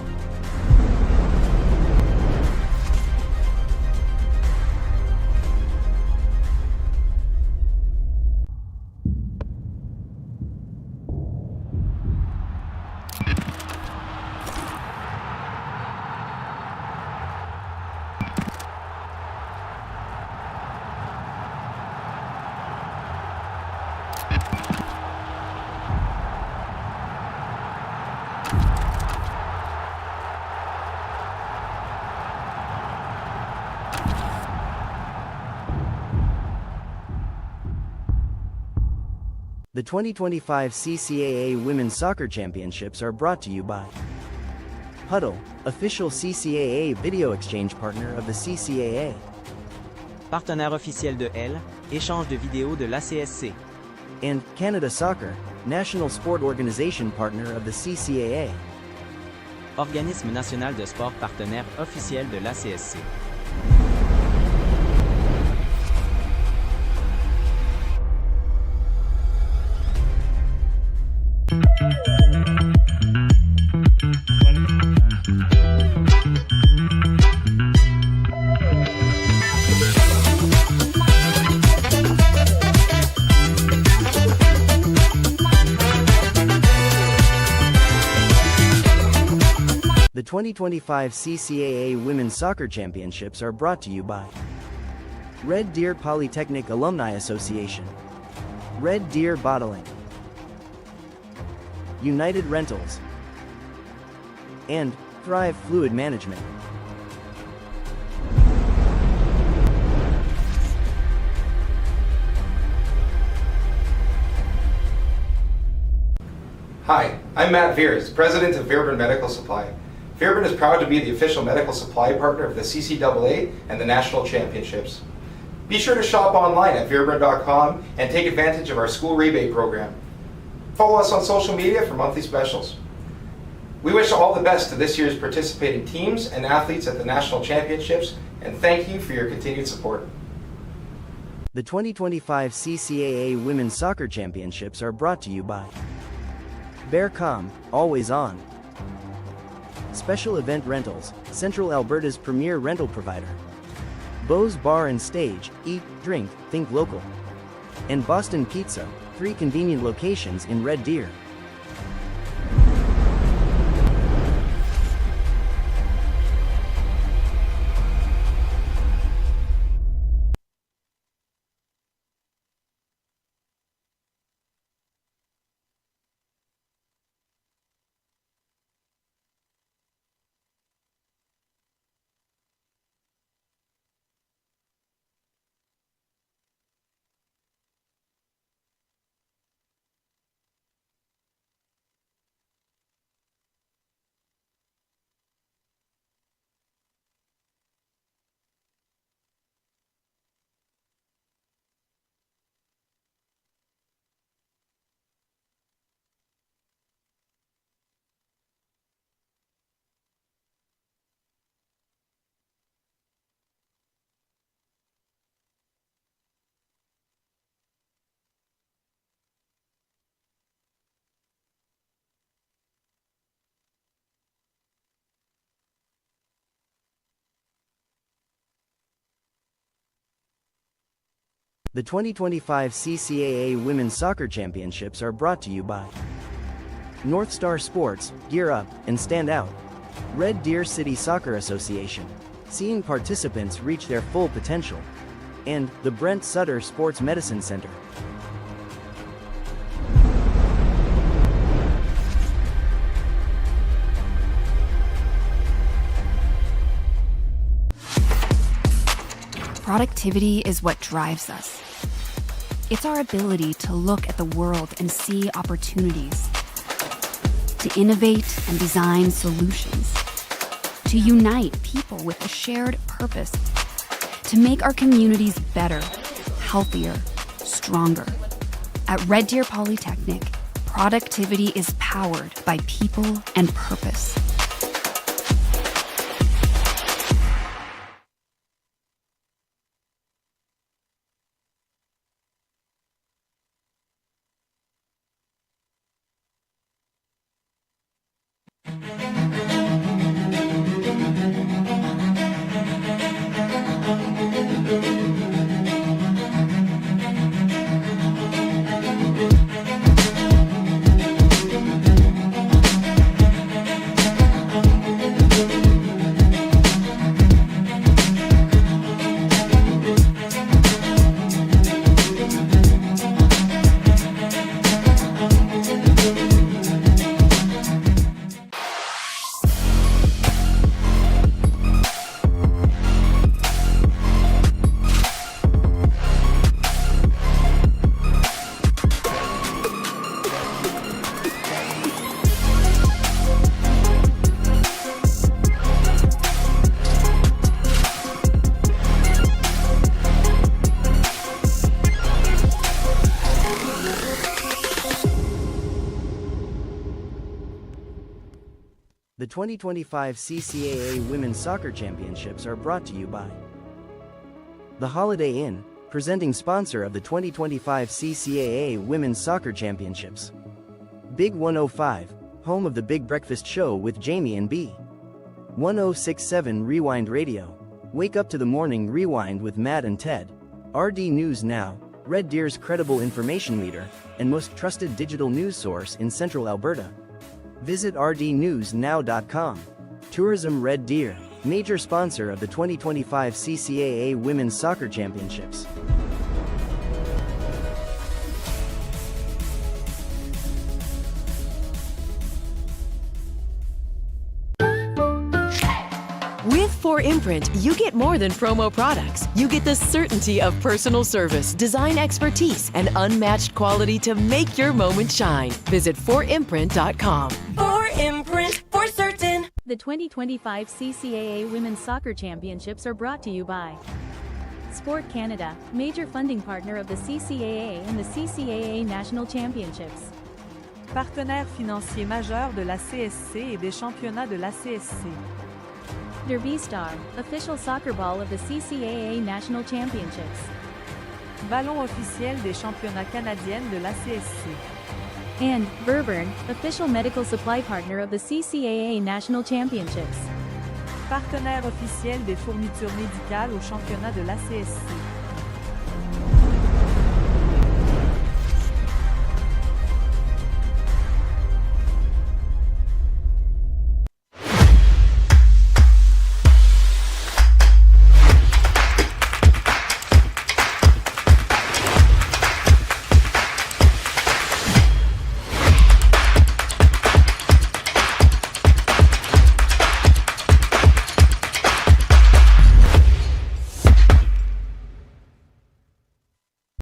The 2025 CCAA Women's Soccer Championships are brought to you by Huddle, official CCAA video exchange partner of the CCAA. Partenaire officiel de L, échange de vidéos de l'ACSC. And Canada Soccer, national sport organization partner of the CCAA. Organisme national de sport partenaire officiel de l'ACSC. The 2025 CCAA Women's Soccer Championships are brought to you by Red Deer Polytechnic Alumni Association, Red Deer Bottling, United Rentals, and Thrive Fluid Management. Hi, I'm Matt Veers, President of Veerben Medical Supply. Veerben is proud to be the official medical supply partner of the CCAA and the National Championships. Be sure to shop online at veerben.com and take advantage of our school rebate program. Follow us on social media for monthly specials. We wish all the best to this year's participating teams and athletes at the National Championships, and thank you for your continued support. The 2025 CCAA Women's Soccer Championships are brought to you by Bearcom, Always On, Special Event Rentals, Central Alberta's premier rental provider, Bo's Bar and Stage, Eat, Drink, Think Local, and Boston Pizza, 3 convenient locations in Red Deer. The 2025 CCAA Women's Soccer Championships are brought to you by North Star Sports, Gear Up, and Stand Out, Red Deer City Soccer Association, seeing participants reach their full potential, and the Brent Sutter Sports Medicine Center. Productivity is what drives us. It's our ability to look at the world and see opportunities, to innovate and design solutions, to unite people with a shared purpose, to make our communities better, healthier, stronger. At Red Deer Polytechnic, productivity is powered by people and purpose. The 2025 CCAA Women's Soccer Championships are brought to you by the Holiday Inn, presenting sponsor of the 2025 CCAA Women's Soccer Championships. Big 105, home of the Big Breakfast Show with Jamie and B. 1067 Rewind Radio. Wake up to the morning rewind with Matt and Ted. RD News Now, Red Deer's credible information leader and most trusted digital news source in Central Alberta. Visit rdnewsnow.com. Tourism Red Deer, major sponsor of the 2025 CCAA Women's Soccer Championships. With 4imprint, you get more than promo products. You get the certainty of personal service, design expertise, and unmatched quality to make your moment shine. Visit 4imprint.com. 4imprint, for certain. The 2025 CCAA Women's Soccer Championships are brought to you by Sport Canada, major funding partner of the CCAA and the CCAA National Championships. Partenaire financier majeur de la CSC et des championnats de la CSC. Derby Star, official soccer ball of the CCAA National Championships. Ballon officiel des championnats canadiennes de la CSC. And Verburn, official medical supply partner of the CCAA National Championships. Partenaire officiel des fournitures médicales au championnat de la CSC.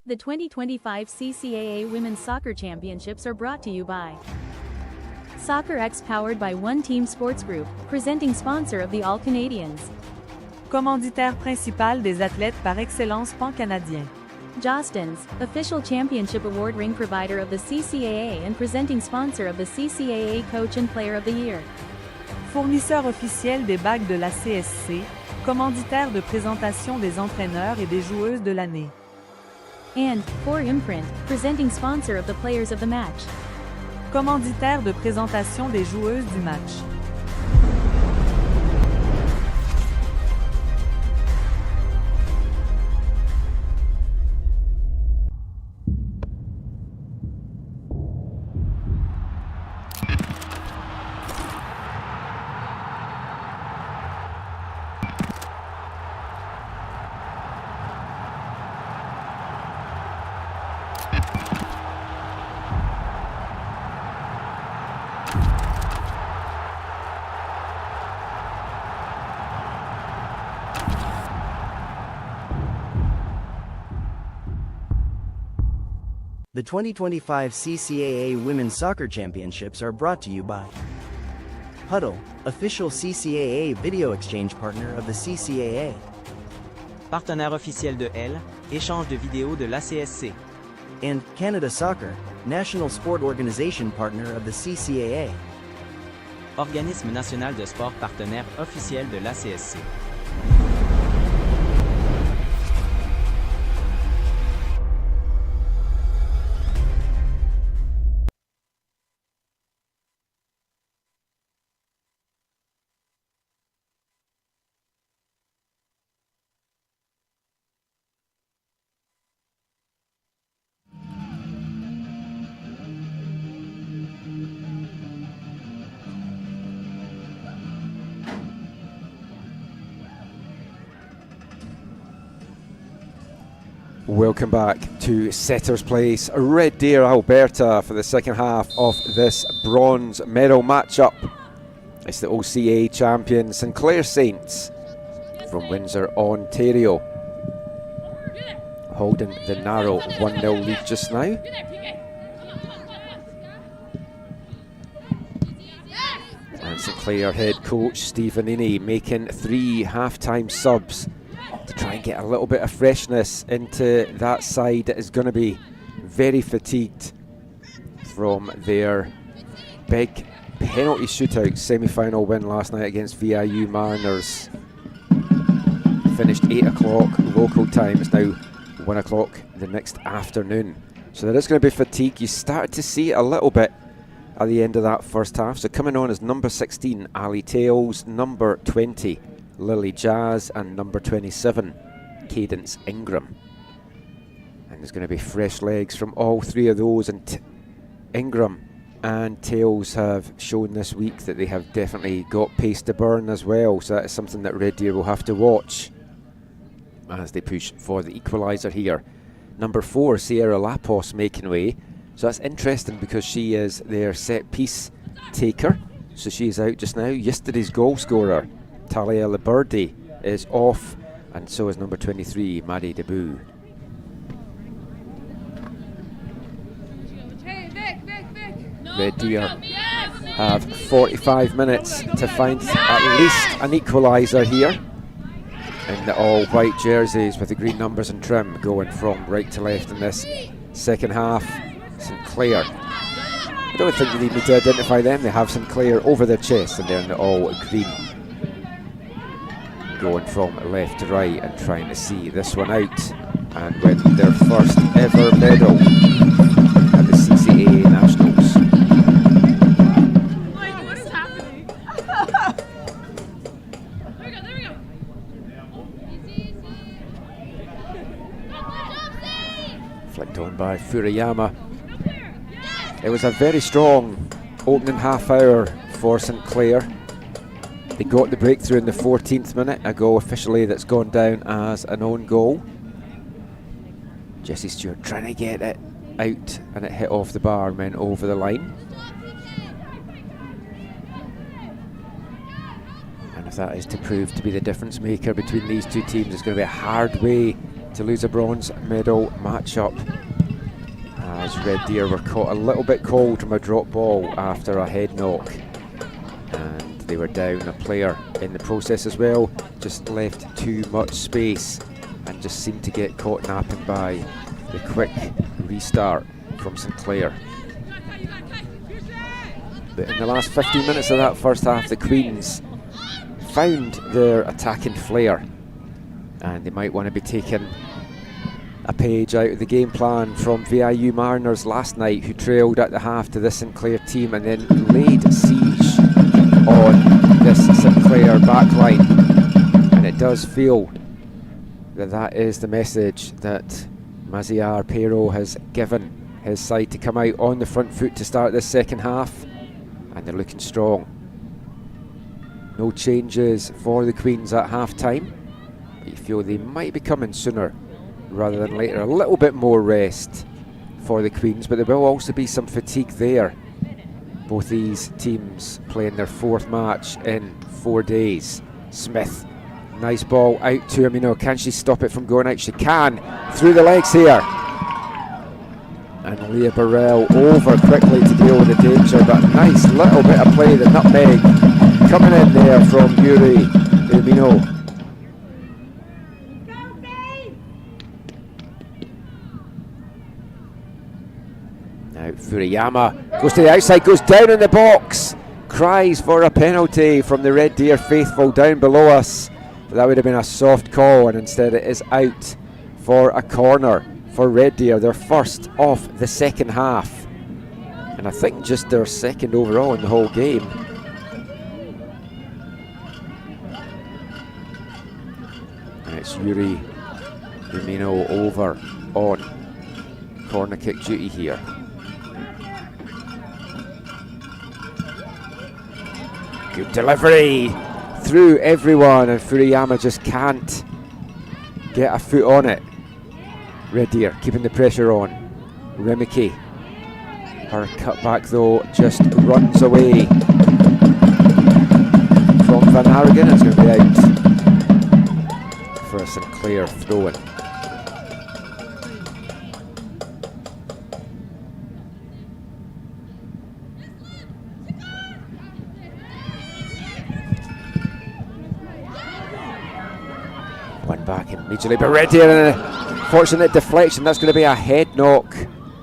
The 2025 CCAA Women's Soccer Championships are brought to you by Soccer X, powered by One Team Sports Group, presenting sponsor of the All Canadians. Commanditaire principal des athlètes par excellence pan-canadien. Jostens, official championship award ring provider of the CCAA and presenting sponsor of the CCAA Coach and Player of the Year. Fournisseur officiel des bagues de la CSC, commanditaire de présentation des entraîneurs et des joueuses de l'année. And 4imprint, presenting sponsor of the Players of the Match. Commanditaire de présentation des joueuses du match. The 2025 CCAA Women's Soccer Championships are brought to you by Huddle, official CCAA video exchange partner of the CCAA. Partenaire officiel de L, échange de vidéos de l'ACSC. And Canada Soccer, national sport organization partner of the CCAA. Organisme national de sport partenaire officiel de l'ACSC. Welcome back to Setters Place, Red Deer, Alberta, for the second half of this bronze medal matchup. It's the OCA champion St Clair Saints from Windsor, Ontario, holding the narrow 1-0 lead just now. And St Clair head coach Stephen Innie making 3 half-time subs to try and get a little bit of freshness into that side that is going to be very fatigued from their big penalty shootout semi-final win last night against VIU Mariners. Finished 8 o'clock local time. It's now 1 o'clock the next afternoon. So there is going to be fatigue. You started to see it a little bit at the end of that first half. So coming on is number 16, Ali Tales, number 20, Lily Jazz, and number 27, Cadence Ingram. And there's going to be fresh legs from all 3 of those, and Ingram and Tales have shown this week that they have definitely got pace to burn as well, so that is something that Red Deer will have to watch as they push for the equaliser here. Number 4, Sierra Lapos, making way, so that's interesting because she is their set piece taker, so she is out just now. Yesterday's goal scorer Talia Liberdi is off, and so is number 23, Maddie Debut. Red Deer have 45 minutes to find at least an equaliser here in the all-white jerseys with the green numbers and trim, going from right to left in this second half. St Clair, I don't think you need me to identify them. They have St Clair over their chest and they're in the all-green, going from left to right and trying to see this one out and win their first ever medal at the CCAA Nationals. What is happening? There we go. Flicked on by Furuyama. It was a very strong opening half hour for St Clair. They got the breakthrough in the 14th minute, a goal officially that's gone down as an own goal. Jesse Stewart trying to get it out, and it hit off the bar and went over the line. And if that is to prove to be the difference maker between these two teams, it's going to be a hard way to lose a bronze medal matchup, as Red Deer were caught a little bit cold from a drop ball after a head knock, and they were down a player in the process as well. Just left too much space and just seemed to get caught napping by the quick restart from St Clair. But in the last 15 minutes of that first half, the Queens found their attacking flair, and they might want to be taking a page out of the game plan from VIU Mariners last night, who trailed at the half to this St Clair team and then laid siege on this St Clair backline. And it does feel that that is the message that Maziar Pero has given his side, to come out on the front foot to start this second half, and they're looking strong. No changes for the Queens at half time, but you feel they might be coming sooner rather than later. A little bit more rest for the Queens, but there will also be some fatigue there. Both these teams playing their 4th match in 4 days. Smith, nice ball out to Amino. Can she stop it from going out? She can, through the legs here. And Leah Burrell over quickly to deal with the danger, but nice little bit of play, the nutmeg coming in there from Yuri Umino. Now Furiyama goes to the outside, goes down in the box, cries for a penalty from the Red Deer faithful down below us. But that would have been a soft call, and instead it is out for a corner for Red Deer, their first of the second half. And I think just their second overall in the whole game. And it's Yuri Umino over on corner kick duty here. Good delivery through everyone, and Furiyama just can't get a foot on it. Red Deer keeping the pressure on. Remike, her cutback though just runs away from Van Harrigan. It's going to be out for a St Clair throw-in. One back immediately, but Red Deer in a fortunate deflection. That's going to be a head knock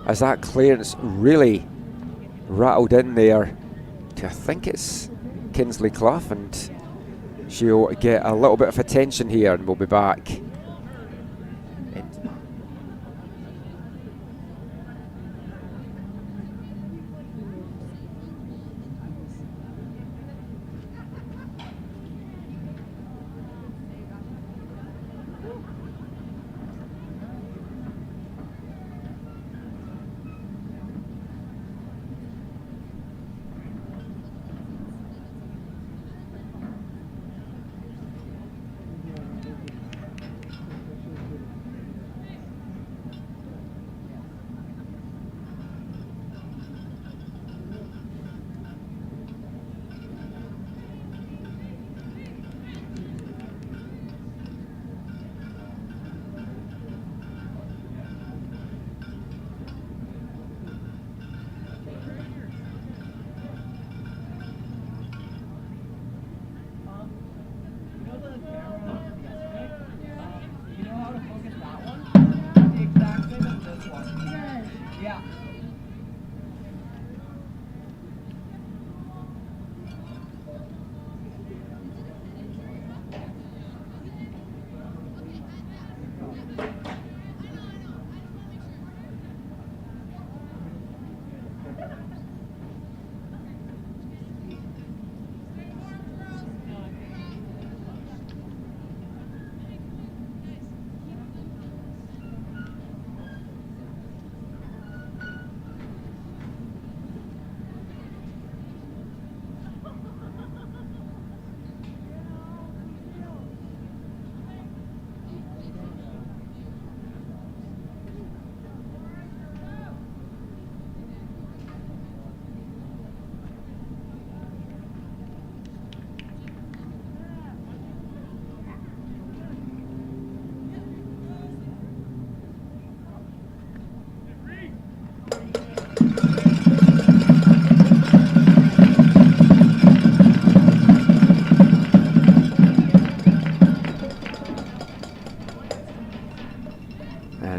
as that clearance really rattled in there to, I think it's Kinsley Clough, and she'll get a little bit of attention here, and we'll be back.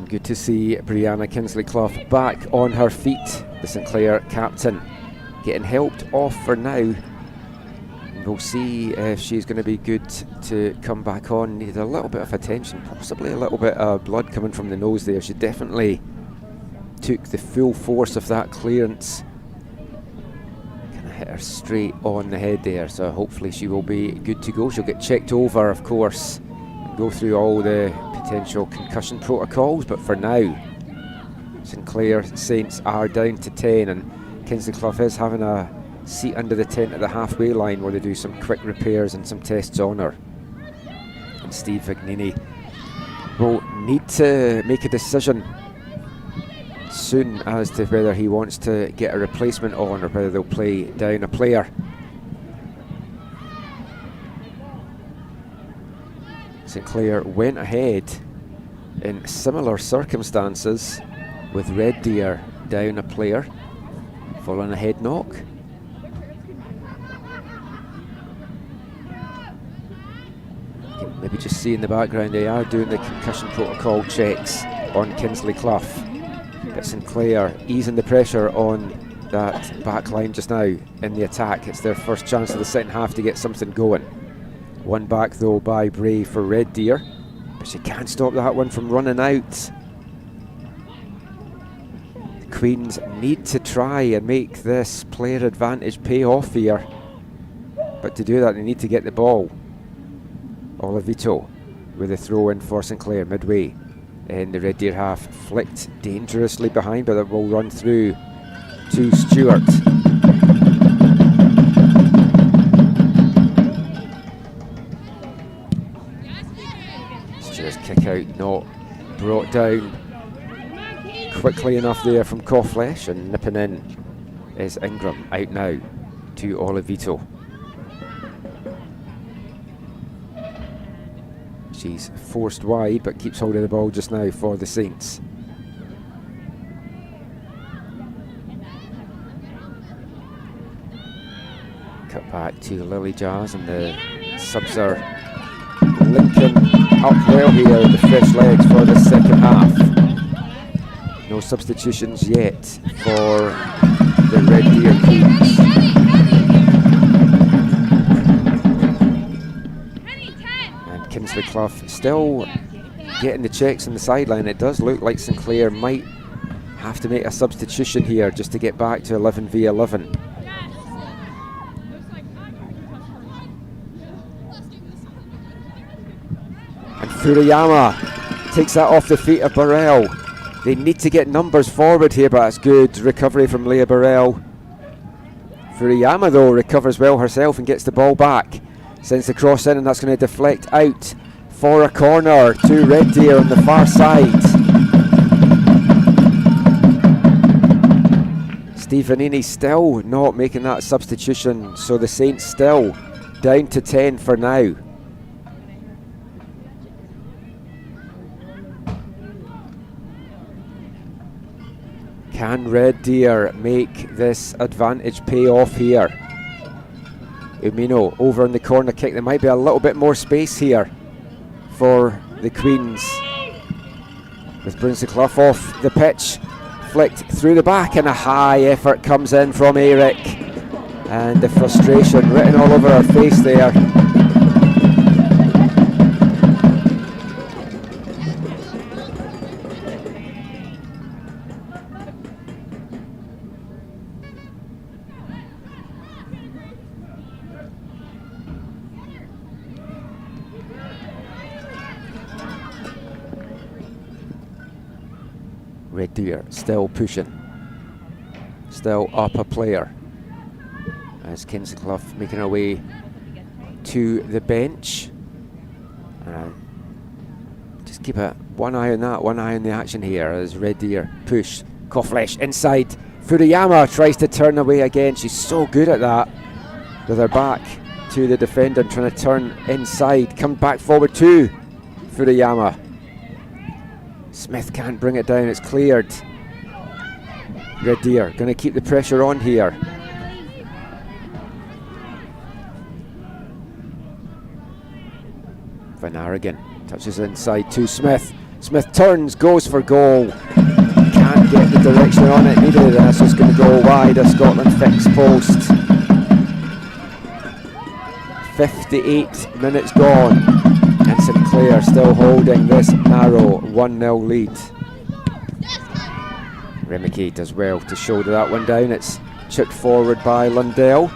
Good to see Brianna Kinsley-Clough back on her feet, the St Clair captain, getting helped off for now. And we'll see if she's going to be good to come back on. Needed a little bit of attention, possibly a little bit of blood coming from the nose there. She definitely took the full force of that clearance. Kind of hit her straight on the head there, so hopefully she will be good to go. She'll get checked over, of course, and go through all the potential concussion protocols, but for now St Clair Saints are down to 10, and Kinsley-Clough is having a seat under the tent at the halfway line where they do some quick repairs and some tests on her. And Steve Vignini will need to make a decision soon as to whether he wants to get a replacement on or whether they'll play down a player. St Clair went ahead in similar circumstances with Red Deer down a player following a head knock. You can maybe just see in the background they are doing the concussion protocol checks on Kingsley Clough. But St Clair easing the pressure on that back line just now in the attack. It's their first chance of the second half to get something going. One back though by Bray for Red Deer, but she can't stop that one from running out. The Queens need to try and make this player advantage pay off here, but to do that they need to get the ball. Olivito with a throw in for St Clair midway in the Red Deer half, flicked dangerously behind, but it will run through to Stewart. Stewart's kick out not brought down quickly enough there from Cawflesh, and nipping in is Ingram. Out now to Olivito. She's forced wide but keeps hold of the ball just now for the Saints. Cut back to Lily Jazz, and the subs are linking up well here, the fresh legs for the second half. No substitutions yet for the Red Deer Queens. And Kingsley Clough still getting the checks on the sideline. It does look like St Clair might have to make a substitution here just to get back to 11 v 11. And Furuyama takes that off the feet of Burrell. They need to get numbers forward here, but that's good recovery from Leah Burrell. Furuyama though recovers well herself and gets the ball back. Sends the cross in, and that's going to deflect out for a corner to Red Deer on the far side. Stefanini still not making that substitution, so the Saints still down to 10 for now. Can Red Deer make this advantage pay off here? Umino over in the corner kick. There might be a little bit more space here for the Queens. With Brinsley Clough off the pitch, flicked through the back, and a high effort comes in from Eric. And the frustration written all over her face there. Red Deer still pushing, still up a player as Kingsley Clough making her way to the bench. Just keep one eye on that, one eye on the action here as Red Deer push. Cawflesh inside. Furuyama tries to turn away again. She's so good at that with her back to the defender, trying to turn inside. Come back forward to Furuyama. Smith can't bring it down, it's cleared. Red Deer going to keep the pressure on here. Van Aragon touches inside to Smith. Smith turns, goes for goal. Can't get the direction on it, neither of this is going to go wide. A Scotland fixed post. 58 minutes gone. And St Clair still holding this narrow 1-0 lead. Remeke does well to shoulder that one down. It's chipped forward by Lundell.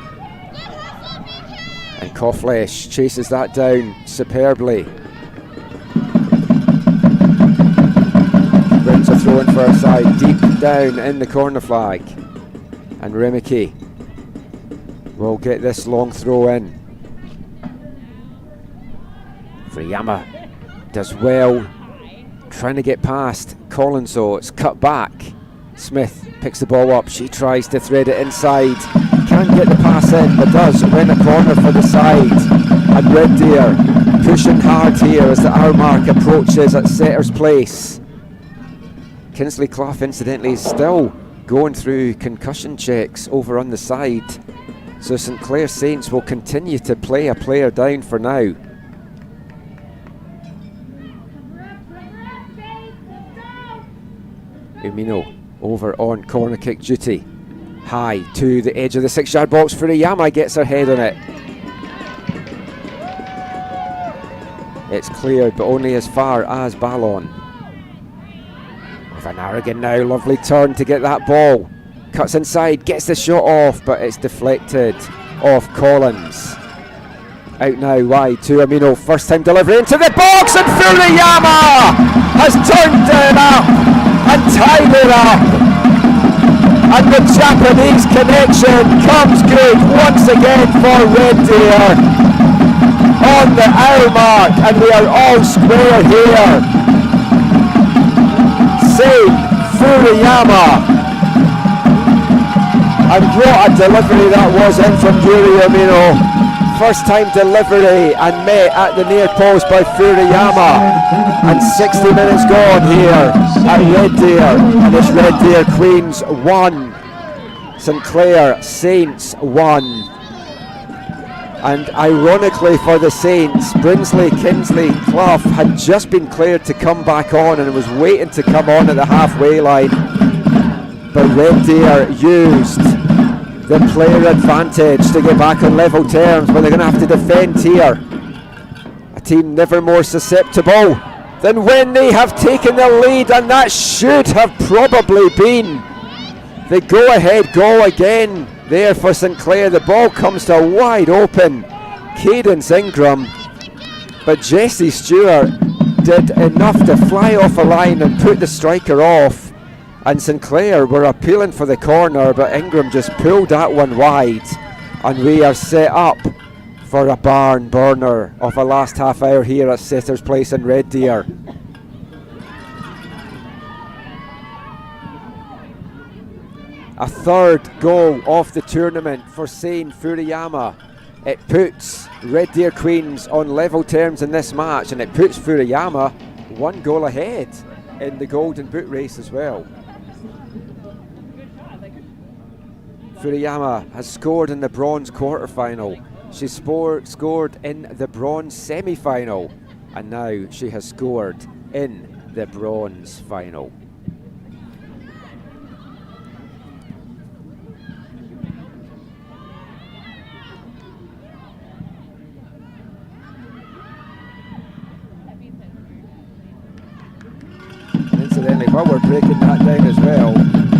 And Cawflesh chases that down superbly. Brings a throw in for her side, deep down in the corner flag. And Remeke will get this long throw in. Furuyama does well, trying to get past Collins though. It's cut back. Smith picks the ball up. She tries to thread it inside. Can't get the pass in, but does win a corner for the side. And Red Deer pushing hard here as the hour mark approaches at setter's place. Kingsley Clough, incidentally, is still going through concussion checks over on the side. So St Clair Saints will continue to play a player down for now. Umino over on corner kick duty. High to the edge of the 6-yard box. Furuyama gets her head on it. It's cleared, but only as far as Ballon. Van Aragon now, lovely turn to get that ball. Cuts inside, gets the shot off, but it's deflected off Collins. Out now, wide to Amino, first time delivery into the box, and Furuyama has turned it up and tied it up. And the Japanese connection comes good once again for Red Deer. On the hour mark, and we are all square here. Save Furuyama. And what a delivery that was in from Yuri Amino. First time delivery and met at the near post by Furuyama. And 60 minutes gone here at Red Deer. And it's Red Deer Queens 1, St Clair Saints 1. And ironically for the Saints, Brinsley, Kinsley, Clough had just been cleared to come back on and was waiting to come on at the halfway line. But Red Deer used the player advantage to get back on level terms, but they're going to have to defend here. A team never more susceptible than when they have taken the lead, and that should have probably been the go-ahead goal again. There for St Clair, the ball comes to a wide open Cadence Ingram, but Jesse Stewart did enough to fly off a line and put the striker off, and St Clair were appealing for the corner, but Ingram just pulled that one wide, and we are set up for a barn burner of a last half hour here at Setters Place in Red Deer. A third goal of the tournament for Sein Furuyama. It puts Red Deer Queens on level terms in this match, and it puts Furuyama 1 goal ahead in the Golden Boot race as well. Furuyama has scored in the bronze quarter-final. She scored in the bronze semi-final, and now she has scored in the bronze final. Incidentally, while we're breaking that down as well,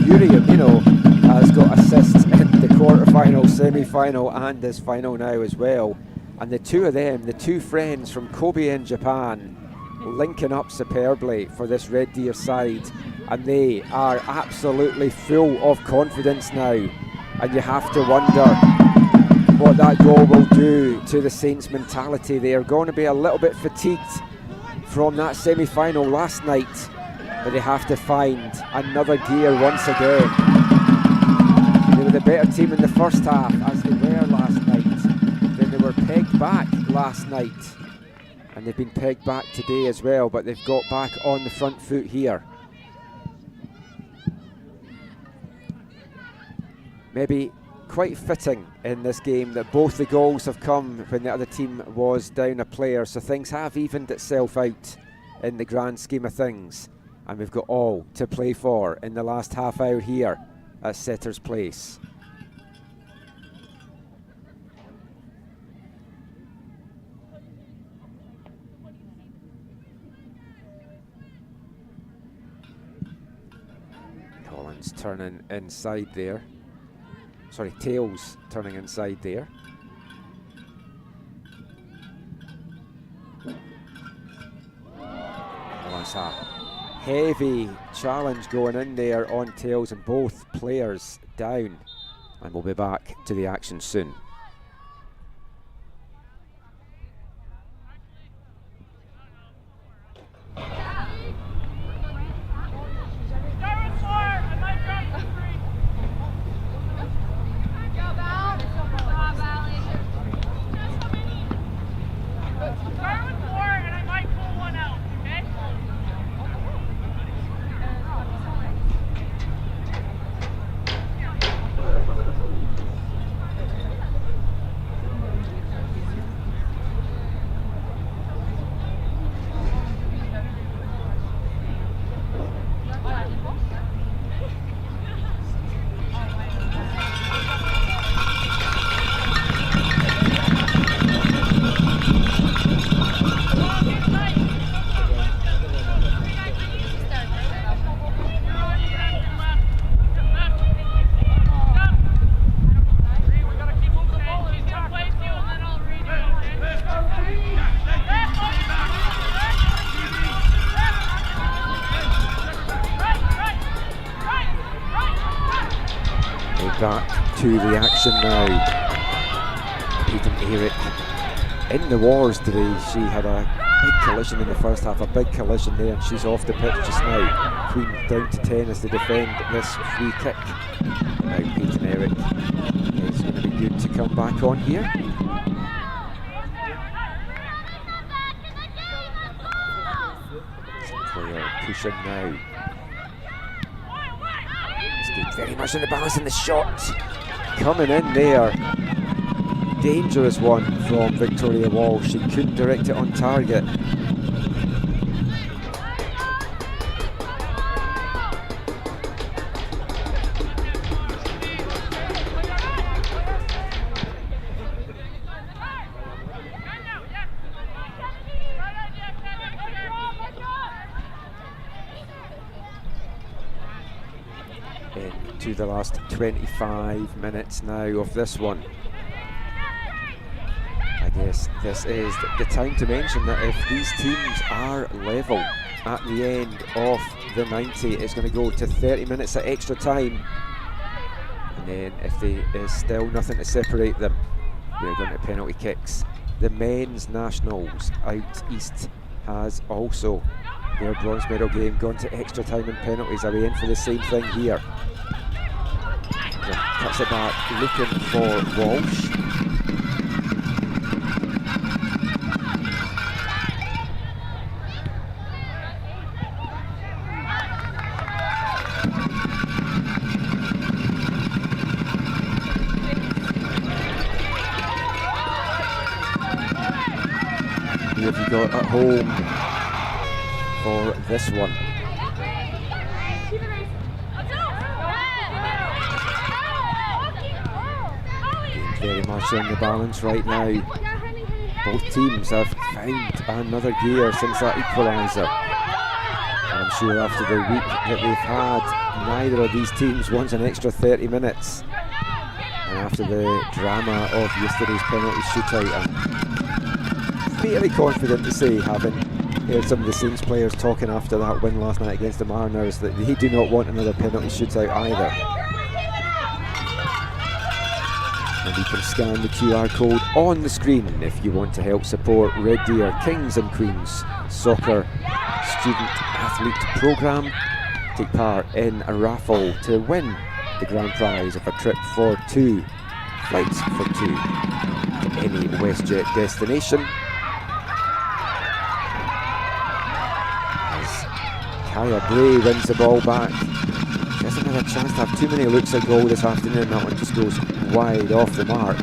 Yuri Amino has got assists in the quarter-final, semi-final and this final now as well. And the two of them, the two friends from Kobe in Japan, linking up superbly for this Red Deer side. And they are absolutely full of confidence now. And you have to wonder what that goal will do to the Saints' mentality. They are going to be a little bit fatigued from that semi-final last night, but they have to find another gear once again. They were the better team in the first half, as they were last night. Then they were pegged back last night, and they've been pegged back today as well, but they've got back on the front foot here. Maybe quite fitting in this game that both the goals have come when the other team was down a player, so things have evened itself out in the grand scheme of things. And we've got all to play for in the last half hour here at Setters Place. Collins turning inside there. Sorry, Tails turning inside there. Collins heavy challenge going in there on Tails, and both players down. And we'll be back to the action soon. back to the action now. Peyton Eric in the wars today. She had a big collision in the first half, a big collision there, and she's off the pitch just now. Queen down to 10 as they defend this free kick. Now Peyton Eric is going to be good to come back on here. Clair pushing now. Stayed very much on the balance in the shot. Coming in there. Dangerous one from Victoria Walsh. She couldn't direct it on target. Into the last 25 minutes now of this one. I guess this is the time to mention that if these teams are level at the end of the 90, it's going to go to 30 minutes of extra time. And then if there is still nothing to separate them, we're going to penalty kicks. The men's nationals out east has also their bronze medal game gone to extra time and penalties. Are we in for the same thing here? Cuts it back, looking for Walsh. Who have you got at home for this one? Very much on the balance right now. Both teams have found another gear since that equaliser. And I'm sure after the week that they've had, neither of these teams wants an extra 30 minutes. And after the drama of yesterday's penalty shootout, I'm fairly confident to say, having heard some of the Saints players talking after that win last night against the Mariners, that they do not want another penalty shootout either. And you can scan the QR code on the screen if you want to help support Red Deer Kings and Queens Soccer Student Athlete Programme. Take part in a raffle to win the grand prize of a trip for 2 flights for 2 to any WestJet destination. As Kaya Bray wins the ball back. She hasn't had a chance to have too many looks at goal this afternoon. That one just goes wide off the mark.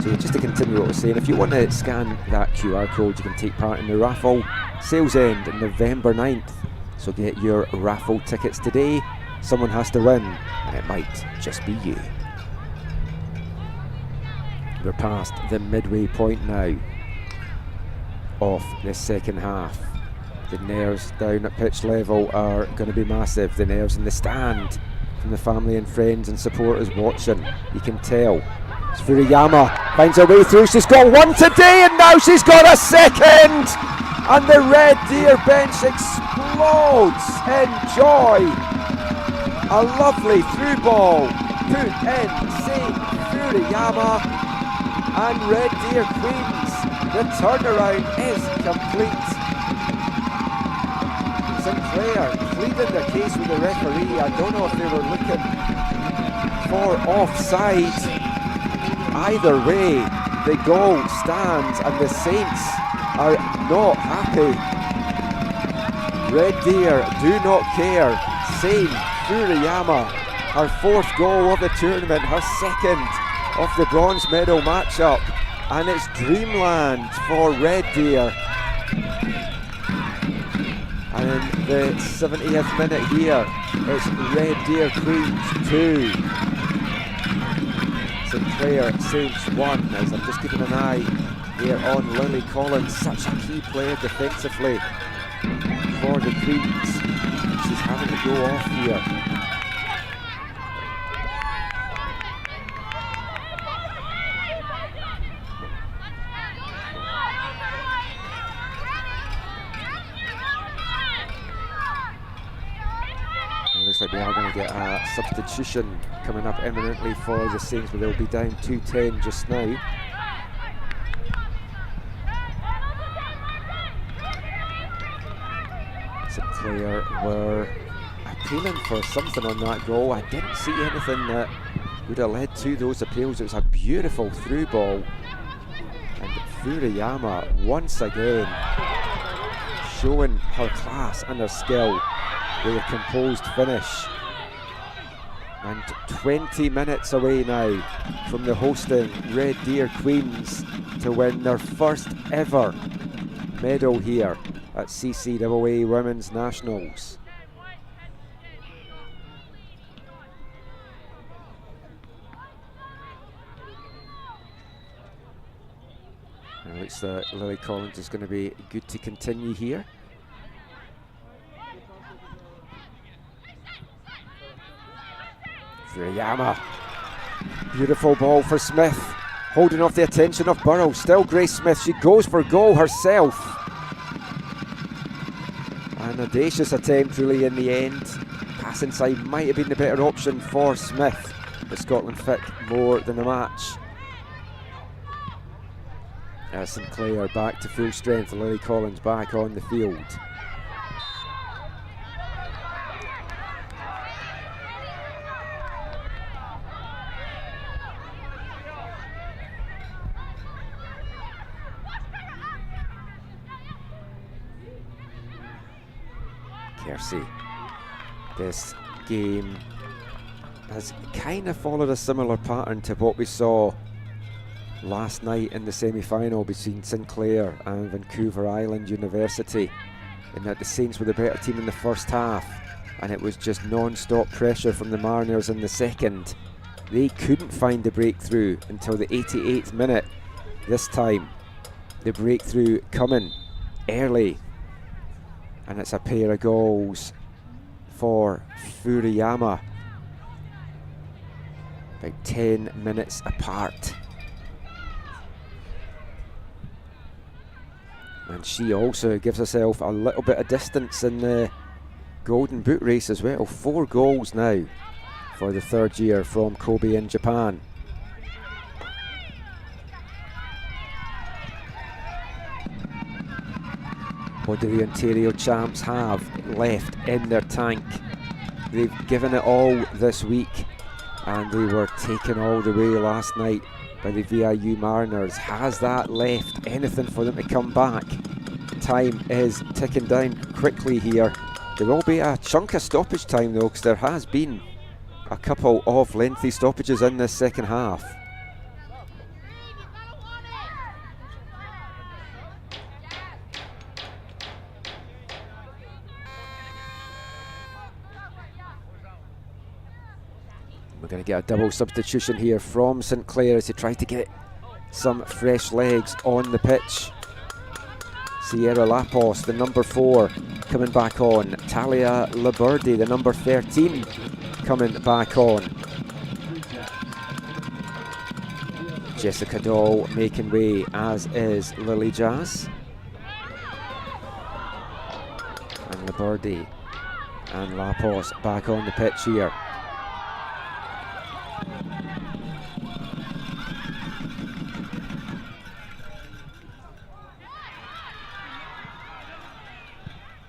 So just to continue what we're saying, if you want to scan that QR code, you can take part in the raffle. Sales end November 9th, so get your raffle tickets today. Someone has to win, and it might just be you. We're past the midway point now of this second half. The nerves down at pitch level are going to be massive. The nerves in the stand from the family and friends and supporters watching. You can tell. It's Furuyama finds her way through. She's got one today, and now she's got a second. And the Red Deer bench explodes in joy. A lovely through ball put in Saint Furuyama, and Red Deer Queens. The turnaround is complete. Clair pleading their case with the referee. I don't know if they were looking for offside. Either way, the goal stands and the Saints are not happy. Red Deer do not care. Saint Furuyama, her 4th goal of the tournament, her 2nd of the bronze medal matchup, and it's dreamland for Red Deer. And in the 70th minute here, it's Red Deer Queens 2. St Clair Saints 1, as I'm just keeping an eye here on Lily Collins, such a key player defensively for the Queens. She's having to go off here. looks like we are going to get a substitution coming up imminently for the Saints, but they'll be down 2-10 just now. St Clair were appealing for something on that goal. I didn't see anything that would have led to those appeals. It was a beautiful through ball, and Furuyama once again showing her class and her skill with a composed finish. And 20 minutes away now from the hosting Red Deer Queens to win their first ever medal here at CCAA Women's Nationals. And it looks like Lily Collins is going to be good to continue here. Furuyama. Beautiful ball for Smith. Holding off the attention of Burrow. Still Grace Smith. She goes for goal herself. An audacious attempt really in the end. Pass inside might have been the better option for Smith, but Scotland fit more than a match. St Clair back to full strength. Lily Collins back on the field. Kersey. This game has kind of followed a similar pattern to what we saw last night in the semi-final between St Clair and Vancouver Island University, in that the Saints were the better team in the first half and it was just non-stop pressure from the Mariners in the second. They couldn't find the breakthrough until the 88th minute. This time the breakthrough coming early, and it's a pair of goals for Furuyama about 10 minutes apart. And she also gives herself a little bit of distance in the Golden Boot race as well. 4 goals now for the third year from Kobe in Japan. What do the Ontario champs have left in their tank? They've given it all this week, and they were taken all the way last night by the VIU Mariners. Has that left anything for them to come back? Time is ticking down quickly here. There will be a chunk of stoppage time though, because there has been a couple of lengthy stoppages in this second half. We're going to get a double substitution here from St Clair as they try to get some fresh legs on the pitch. Sierra Lapos, the number 4, coming back on. Talia Laburde, the number 13, coming back on. Jessica Dahl making way, as is Lily Jazz. And Laburde and Lapos back on the pitch here.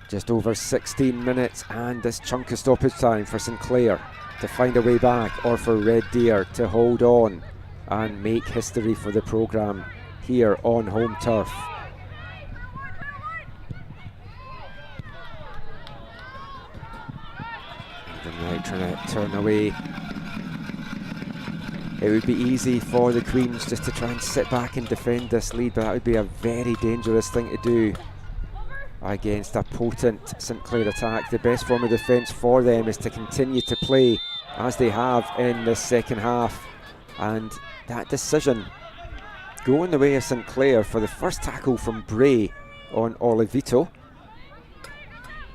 Just over 16 minutes, and this chunk of stoppage time for St Clair to find a way back, or for Red Deer to hold on and make history for the programme here on home turf. And now trying to turn away. It would be easy for the Queens just to try and sit back and defend this lead, but that would be a very dangerous thing to do against a potent St Clair attack. The best form of defence for them is to continue to play as they have in this second half, and that decision going the way of St Clair for the first tackle from Bray on Olivito.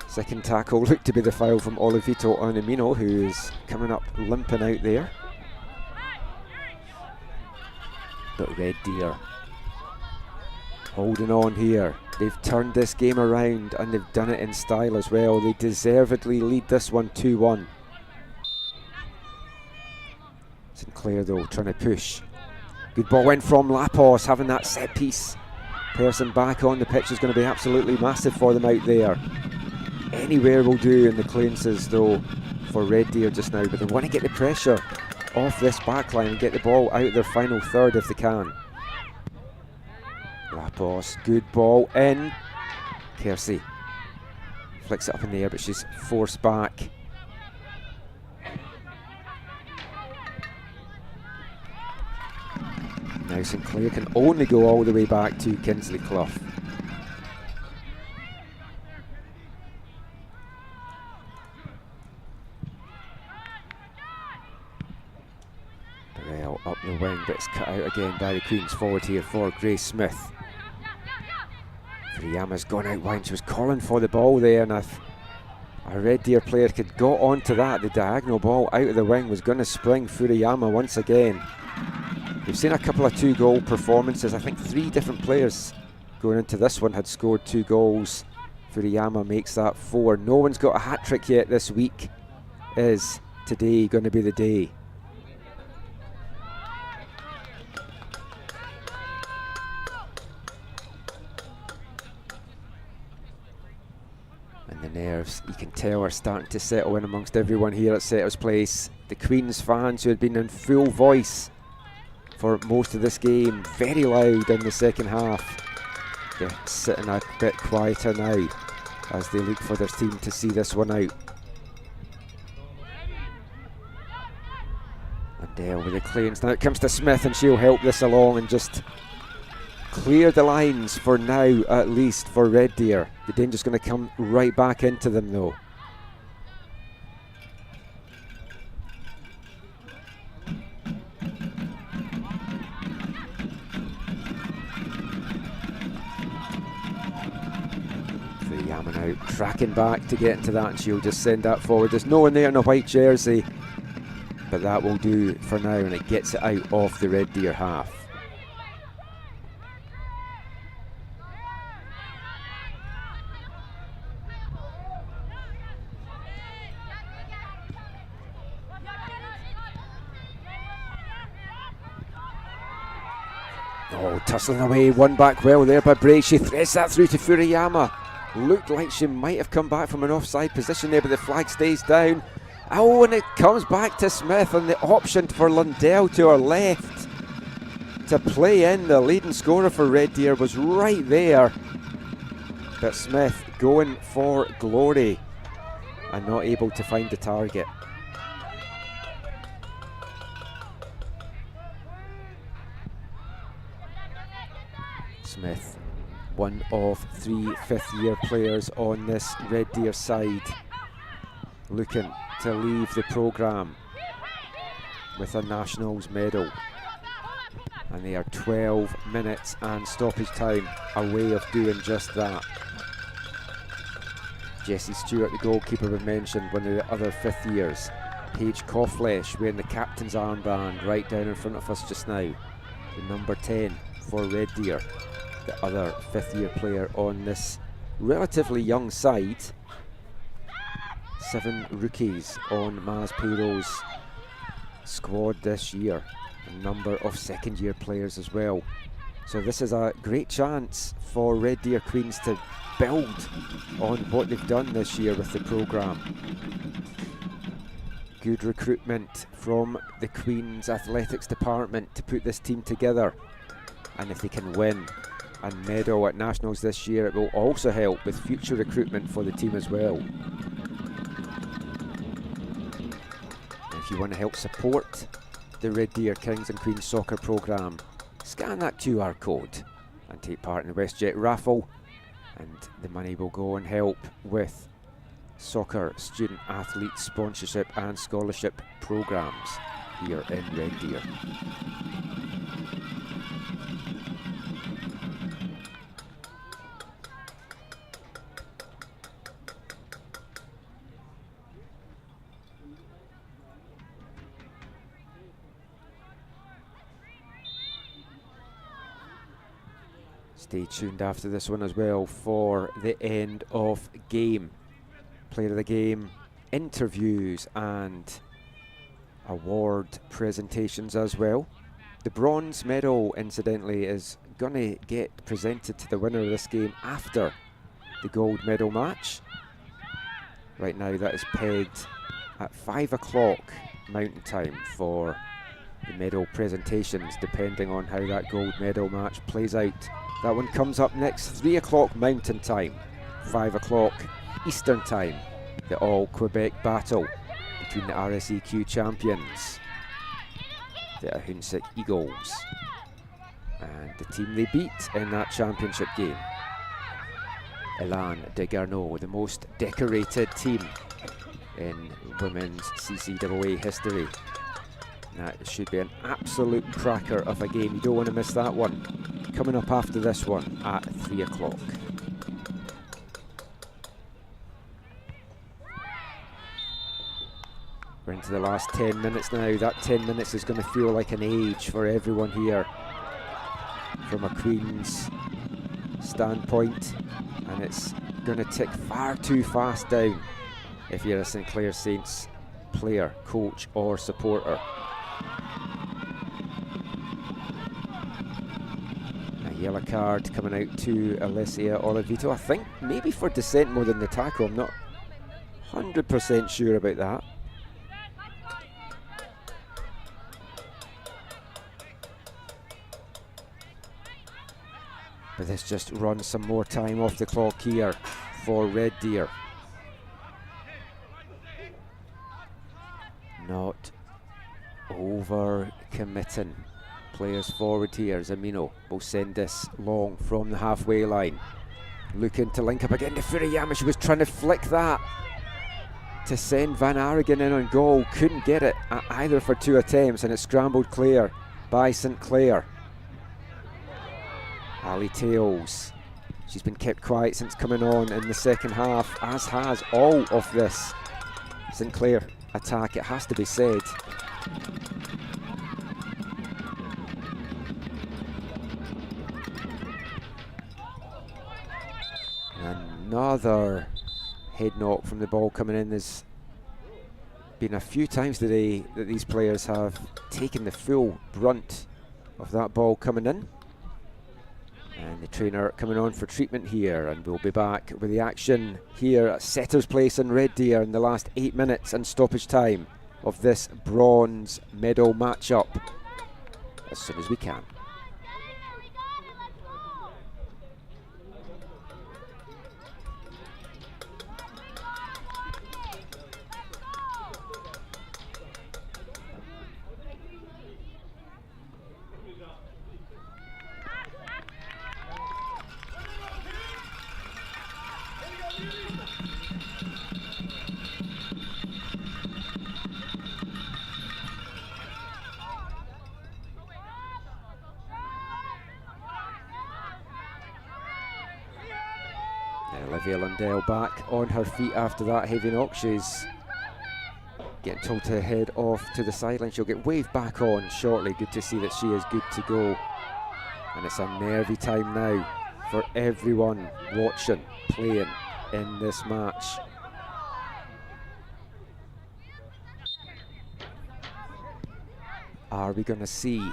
Second tackle looked to be the foul from Olivito on Amino, who is coming up limping out there. But Red Deer holding on here. They've turned this game around and they've done it in style as well. They deservedly lead this one 2-1. Clair though, trying to push. Good ball in from Lapos, having that set piece person back on the pitch is going to be absolutely massive for them out there. Anywhere will do in the clearances though for Red Deer just now, but they want to get the pressure off this backline and get the ball out of their final third if they can. Lapos, good ball in. Kersey flicks it up in the air, but she's forced back. Now St Clair can only go all the way back to Kinsley Clough. Burrell up the wing, but it's cut out again by the Queens. Forward here for Grace Smith. Furiyama's gone out wide. She was calling for the ball there, and if a Red Deer player could go onto that, the diagonal ball out of the wing was going to spring Furiyama once again. We've seen a couple of 2-goal performances. I think 3 different players going into this one had scored 2 goals. Furiyama makes that 4. No one's got a hat-trick yet this week. Is today going to be the day? And the nerves, you can tell, are starting to settle in amongst everyone here at Setters Place. The Queens fans who had been in full voice for most of this game, very loud in the second half. They're sitting a bit quieter now as they look for their team to see this one out. And with the clearance, now it comes to Smith and she'll help this along and just clear the lines for now, at least for Red Deer. The danger's going to come right back into them though. Now tracking back to get into that, and she'll just send that forward. There's no one there in a white jersey, but that will do for now, and it gets it out of the Red Deer half. Oh, tussling away, one back well there by Bray. She threads that through to Furiyama. Looked like she might have come back from an offside position there, but the flag stays down. Oh, and it comes back to Smith, and the option for Lundell to her left to play in the leading scorer for Red Deer was right there. But Smith going for glory and not able to find the target. Smith, one of 3 fifth-year players on this Red Deer side, looking to leave the programme with a Nationals medal. And they are 12 minutes and stoppage time away of doing just that. Jessie Stewart, the goalkeeper we mentioned, one of the other 5th years. Paige Coughlesh wearing the captain's armband right down in front of us just now. The number 10 for Red Deer, the other 5th-year player on this relatively young side. 7 rookies on Maz Payroll's squad this year. A number of 2nd-year players as well. So this is a great chance for Red Deer Queens to build on what they've done this year with the programme. Good recruitment from the Queens Athletics Department to put this team together. And if they can win and medal at Nationals this year, it will also help with future recruitment for the team as well. If you want to help support the Red Deer Kings and Queens soccer programme, scan that QR code and take part in the WestJet raffle, and the money will go and help with soccer student athlete sponsorship and scholarship programmes here in Red Deer. Stay tuned after this one as well for the end of game, player of the game, interviews, and award presentations as well. The bronze medal, incidentally, is going to get presented to the winner of this game after the gold medal match. Right now that is pegged at 5 o'clock Mountain Time for the medal presentations, depending on how that gold medal match plays out. That one comes up next, 3 o'clock Mountain Time, 5 o'clock Eastern Time. The all-Quebec battle between the RSEQ champions, the Ahuntsic Eagles, and the team they beat in that championship game, Elan de Garneau, the most decorated team in women's CCAA history. That should be an absolute cracker of a game. You don't want to miss that one. Coming up after this one at 3 o'clock. We're into the last 10 minutes now. That 10 minutes is going to feel like an age for everyone here from a Queen's standpoint, and it's going to tick far too fast down if you're a St. Clair Saints player, coach or supporter. A yellow card coming out to Alessia Olivito, I think maybe for dissent more than the tackle. I'm not 100% sure about that. But this just runs some more time off the clock here for Red Deer. Not over committing players forward here. Zamino will send this long from the halfway line. Looking to link up again to Furiyama. She was trying to flick that to send Van Aragon in on goal. Couldn't get it at either for 2 attempts, and it's scrambled clear by St. Clair. Ali Tails, she's been kept quiet since coming on in the second half, as has all of this St. Clair attack, it has to be said. Another head knock from the ball coming in. There's been a few times today that these players have taken the full brunt of that ball coming in. And the trainer coming on for treatment here, and we'll be back with the action here at Setter's Place in Red Deer in the last 8 minutes and stoppage time of this bronze medal matchup as soon as we can. Olivia Lundell back on her feet after that heavy knock. She's getting told to head off to the sideline. She'll get waved back on shortly. Good to see that she is good to go. And it's a nervy time now for everyone watching, playing in this match. Are we going to see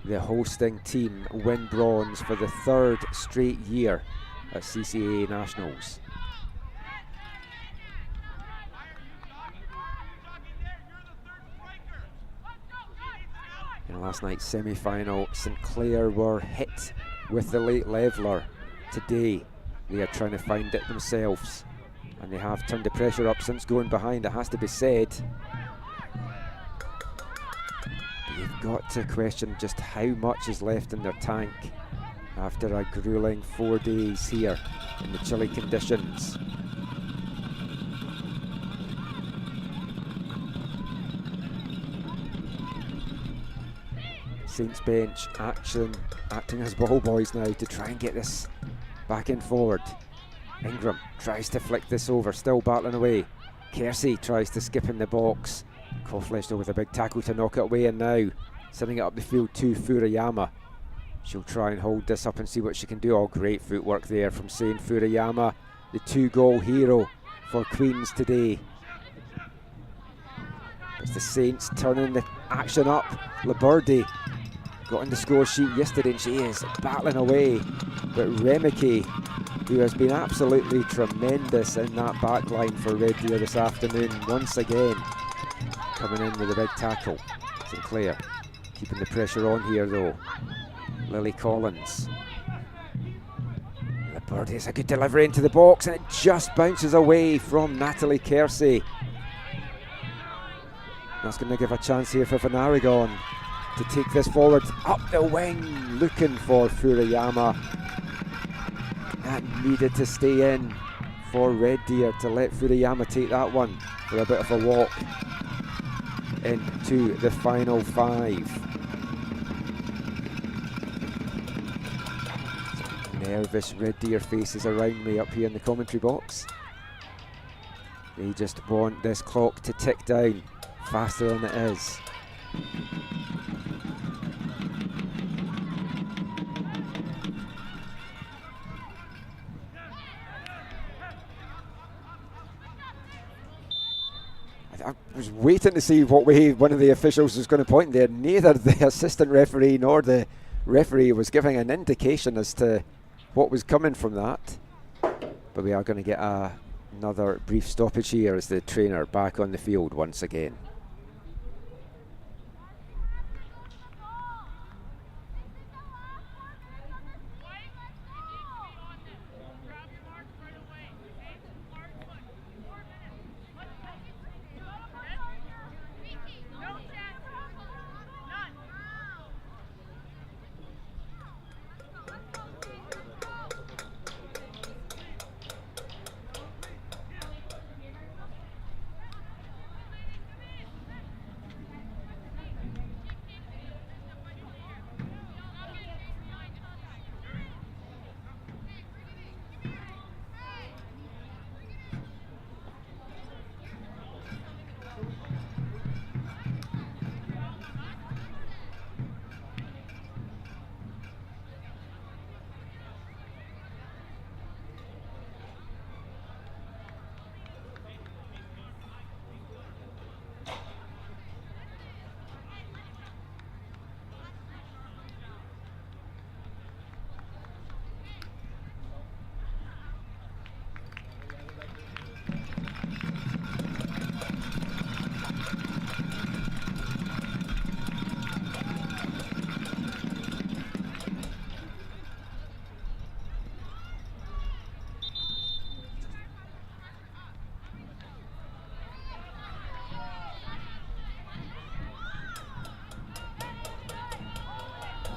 the hosting team win bronze for the 3rd straight year at CCAA Nationals? In last night's semi-final, St. Clair were hit with the late leveller. Today they are trying to find it themselves, and they have turned the pressure up since going behind, it has to be said. But you've got to question just how much is left in their tank after a grueling 4 days here in the chilly conditions. Saints bench acting as ball boys now to try and get this back in forward. Ingram tries to flick this over, still battling away. Kersey tries to skip in the box. Kofleshner with a big tackle to knock it away, and now sending it up the field to Furiyama. She'll try and hold this up and see what she can do. Oh, great footwork there from Sein Furiyama, the 2-goal hero for Queens today. But It's the Saints turning the action up. Laborde got on the score sheet yesterday and she is battling away. But Remeke, who has been absolutely tremendous in that back line for Red Deer this afternoon, once again coming in with a big tackle. Sinclair keeping the pressure on here though. Lily Collins. Laborde has a good delivery into the box and it just bounces away from Natalie Kersey. That's going to give a chance here for Van Aragon to take this forward up the wing, looking for Furuyama. That needed to stay in for Red Deer to let Furuyama take that one for a bit of a walk into the final 5. Nervous Red Deer faces around me up here in the commentary box. They just want this clock to tick down faster than it is. I was waiting to see what way one of the officials was going to point there. Neither the assistant referee nor the referee was giving an indication as to what was coming from that. But we are going to get another brief stoppage here as the trainer back on the field once again.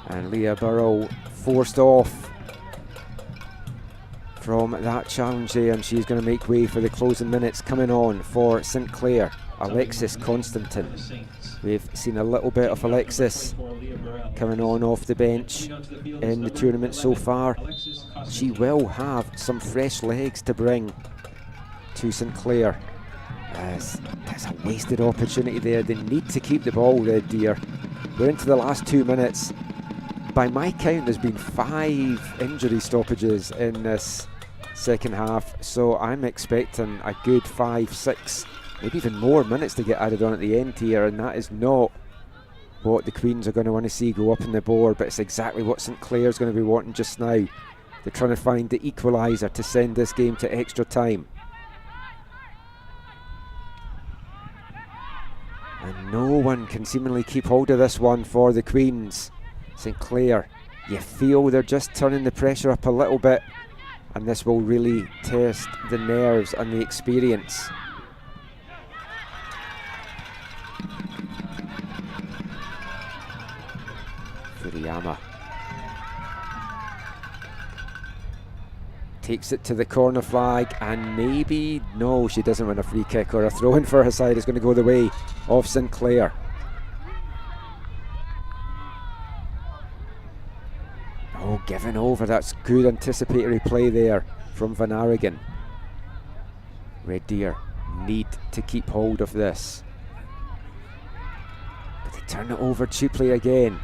And Leah Burrow forced off from that challenge there, and she's going to make way for the closing minutes coming on for St Clair. Alexis Constantin. We've seen a little bit of Alexis coming on off the bench in the tournament so far. She will have some fresh legs to bring to St Clair. That's a wasted opportunity there. They need to keep the ball, Red Deer. We're into the last 2 minutes. By my count, there's been 5 injury stoppages in this second half, so I'm expecting a good 5, 6, maybe even more minutes to get added on at the end here, and that is not what the Queens are going to want to see go up on the board, but it's exactly what St Clair's going to be wanting just now. They're trying to find the equaliser to send this game to extra time. And no one can seemingly keep hold of this one for the Queens. St Clair, you feel they're just turning the pressure up a little bit, and this will really test the nerves and the experience. Furuyama takes it to the corner flag, and maybe, no, she doesn't win a free kick, or a throw in for her side is going to go the way of St Clair. Oh, given over. That's good anticipatory play there from Van Aragon. Red Deer need to keep hold of this. But they turn it over cheaply again.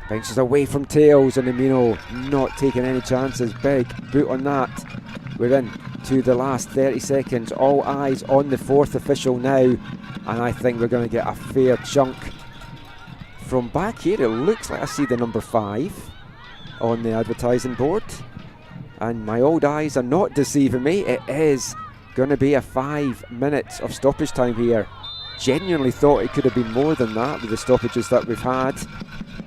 Bounces away from Tails, and Amino not taking any chances. Big boot on that. We're in to the last 30 seconds. All eyes on the fourth official now, and I think we're going to get a fair chunk. From back here, it looks like I see the number 5 on the advertising board, and my old eyes are not deceiving me. It is going to be a 5 minutes of stoppage time here. Genuinely thought it could have been more than that with the stoppages that we've had,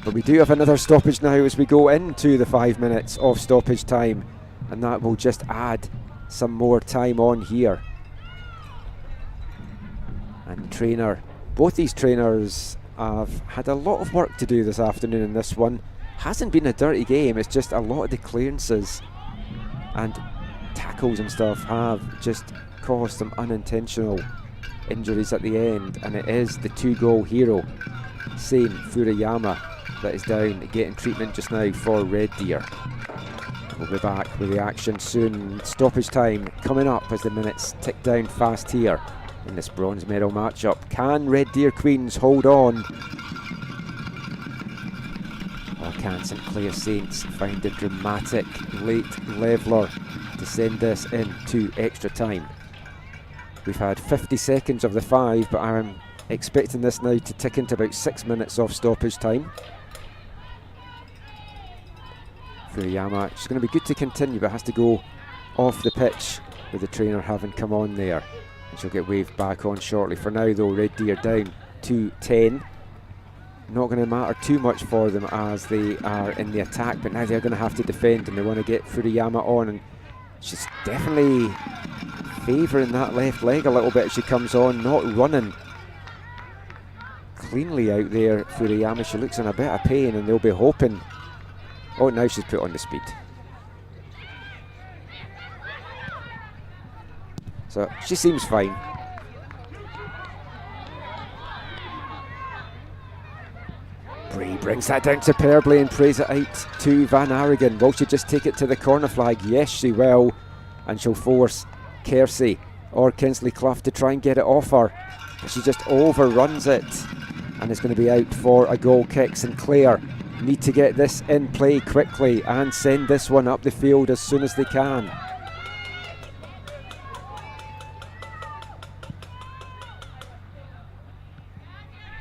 but we do have another stoppage now as we go into the 5 minutes of stoppage time, and that will just add some more time on here. And trainer, both these trainers have had a lot of work to do this afternoon in this one. Hasn't been a dirty game, it's just a lot of the clearances and tackles and stuff have just caused some unintentional injuries at the end, and it is the 2-goal hero, Sein Furuyama, that is down getting treatment just now for Red Deer. We'll be back with the action soon. Stoppage time coming up as the minutes tick down fast here in this bronze medal matchup. Can Red Deer Queens hold on? Or can St Clair Saints find a dramatic late leveller to send this into extra time? We've had 50 seconds of the 5, but I'm expecting this now to tick into about 6 minutes of stoppage time. Furuyama, she's going to be good to continue, but has to go off the pitch with the trainer having come on there. And she'll get waved back on shortly. For now though, Red Deer down to 10. Not going to matter too much for them as they are in the attack, but now they're going to have to defend, and they want to get Furuyama on, and she's definitely favouring that left leg a little bit as she comes on, not running cleanly out there. Furuyama, she looks in a bit of pain, and they'll be hoping. Oh, now she's put on the speed. So she seems fine. Bree brings that down superbly and prays it out to Van Aragon. Will she just take it to the corner flag? Yes, she will. And she'll force Kersey or Kinsley Clough to try and get it off her. But she just overruns it. And it's going to be out for a goal kick. St Clair need to get this in play quickly and send this one up the field as soon as they can.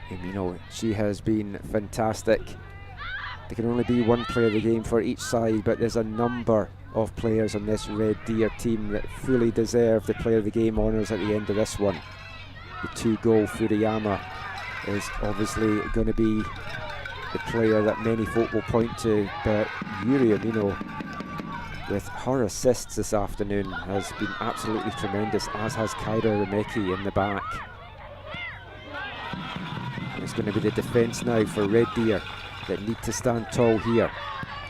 Emino, she has been fantastic. There can only be one player of the game for each side, but there's a number of players on this Red Deer team that fully deserve the player of the game honours at the end of this one. The 2-goal Furuyama is obviously going to be the player that many folk will point to, but Yuri Emino, with her assists this afternoon, has been absolutely tremendous, as has Kyra Remeki in the back. It's going to be the defence now for Red Deer that need to stand tall here.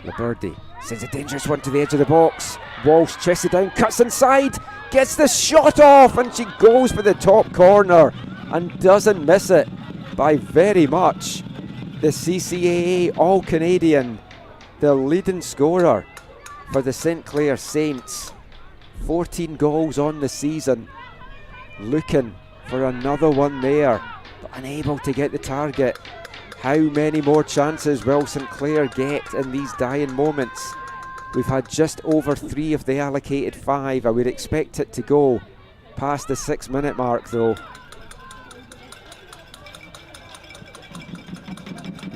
Labirdi sends a dangerous one to the edge of the box. Walsh chests it down, cuts inside, gets the shot off, and she goes for the top corner and doesn't miss it by very much. The CCAA All-Canadian, the leading scorer for the St Clair Saints. 14 goals on the season. Looking for another one there, but unable to get the target. How many more chances will St Clair get in these dying moments? We've had just over 3 of the allocated 5. I would expect it to go past the 6-minute mark though.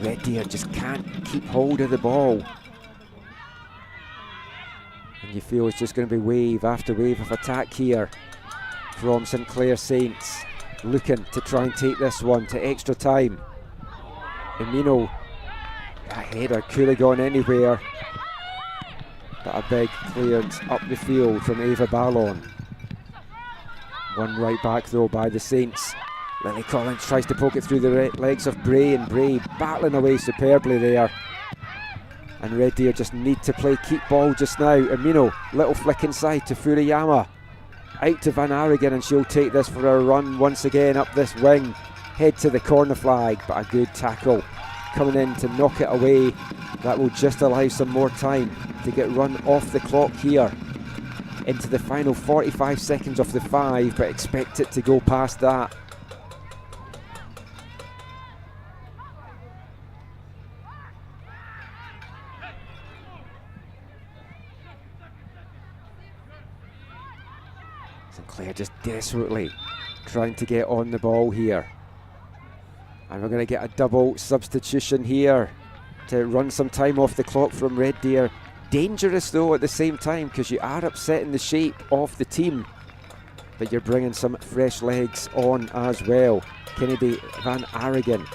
Red Deer just can't keep hold of the ball. And you feel it's just going to be wave after wave of attack here from St Clair Saints, looking to try and take this one to extra time. Emino, a header could have gone anywhere, but a big clearance up the field from Ava Ballon. One right back though by the Saints. Lily Collins tries to poke it through the legs of Bray, and Bray battling away superbly there. And Red Deer just need to play keep ball just now. Emino, little flick inside to Furuyama. Out to Van Aragon, and she'll take this for a run once again up this wing. Head to the corner flag, but a good tackle coming in to knock it away. That will just allow some more time to get run off the clock here into the final 45 seconds of the 5, but expect it to go past that. Clair just desperately trying to get on the ball here. And we're going to get a double substitution here to run some time off the clock from Red Deer. Dangerous though at the same time, because you are upsetting the shape of the team, but you're bringing some fresh legs on as well. Kennedy Van Aragon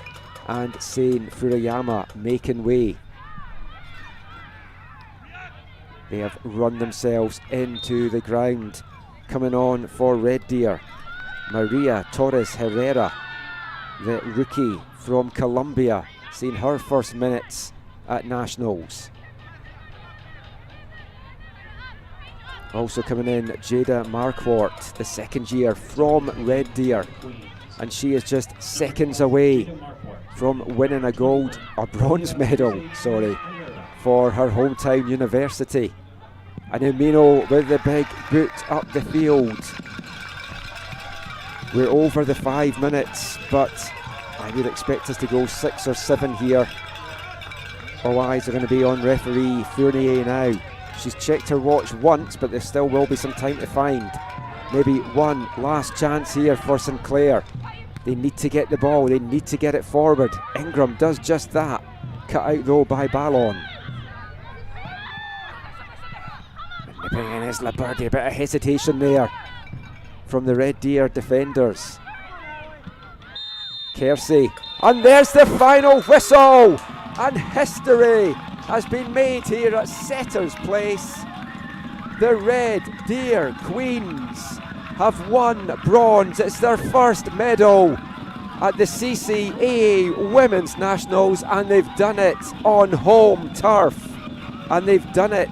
and Sein Furuyama making way. They have run themselves into the ground. Coming on for Red Deer, Maria Torres Herrera, the rookie from Colombia, seeing her first minutes at Nationals. Also coming in, Jada Marquardt, the second year from Red Deer, and she is just seconds away from winning a bronze medal, for her hometown university. And Umino with the big boot up the field. We're over the 5 minutes, but I would expect us to go 6 or 7 here. All eyes are going to be on referee Fournier now. She's checked her watch once, but there still will be some time to find. Maybe one last chance here for St Clair. They need to get the ball, they need to get it forward. Ingram does just that. Cut out though by Ballon. Nipping in is Laberti, a bit of hesitation there from the Red Deer defenders. Kersey, and there's the final whistle, and history has been made here at Setters Place. The Red Deer Queens have won bronze. It's their first medal at the CCAA Women's Nationals, and they've done it on home turf, and they've done it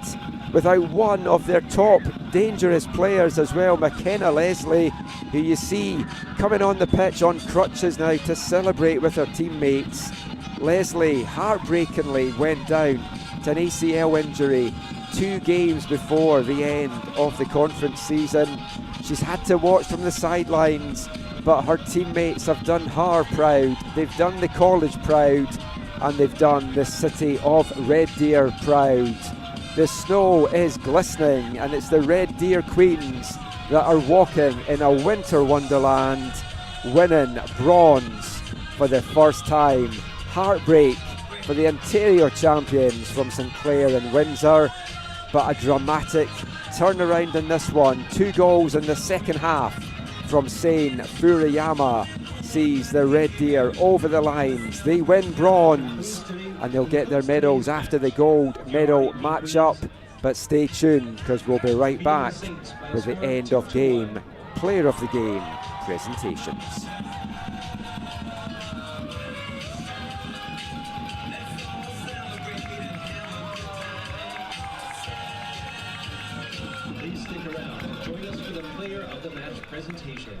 without one of their top dangerous players as well, McKenna Leslie, who you see coming on the pitch on crutches now to celebrate with her teammates. Leslie heartbreakingly went down to an ACL injury 2 games before the end of the conference season. She's had to watch from the sidelines, but her teammates have done her proud. They've done the college proud, and they've done the city of Red Deer proud. The snow is glistening, and it's the Red Deer Queens that are walking in a winter wonderland, winning bronze for the first time. Heartbreak for the interior champions from St Clair and Windsor, but a dramatic turnaround in this one. 2 goals in the second half from Sein Furuyama sees the Red Deer over the lines. They win bronze, and they'll get their medals after the gold medal match-up. But stay tuned, because we'll be right back with the end of game, player of the game presentations. Please stick around and join us for the player of the match presentation.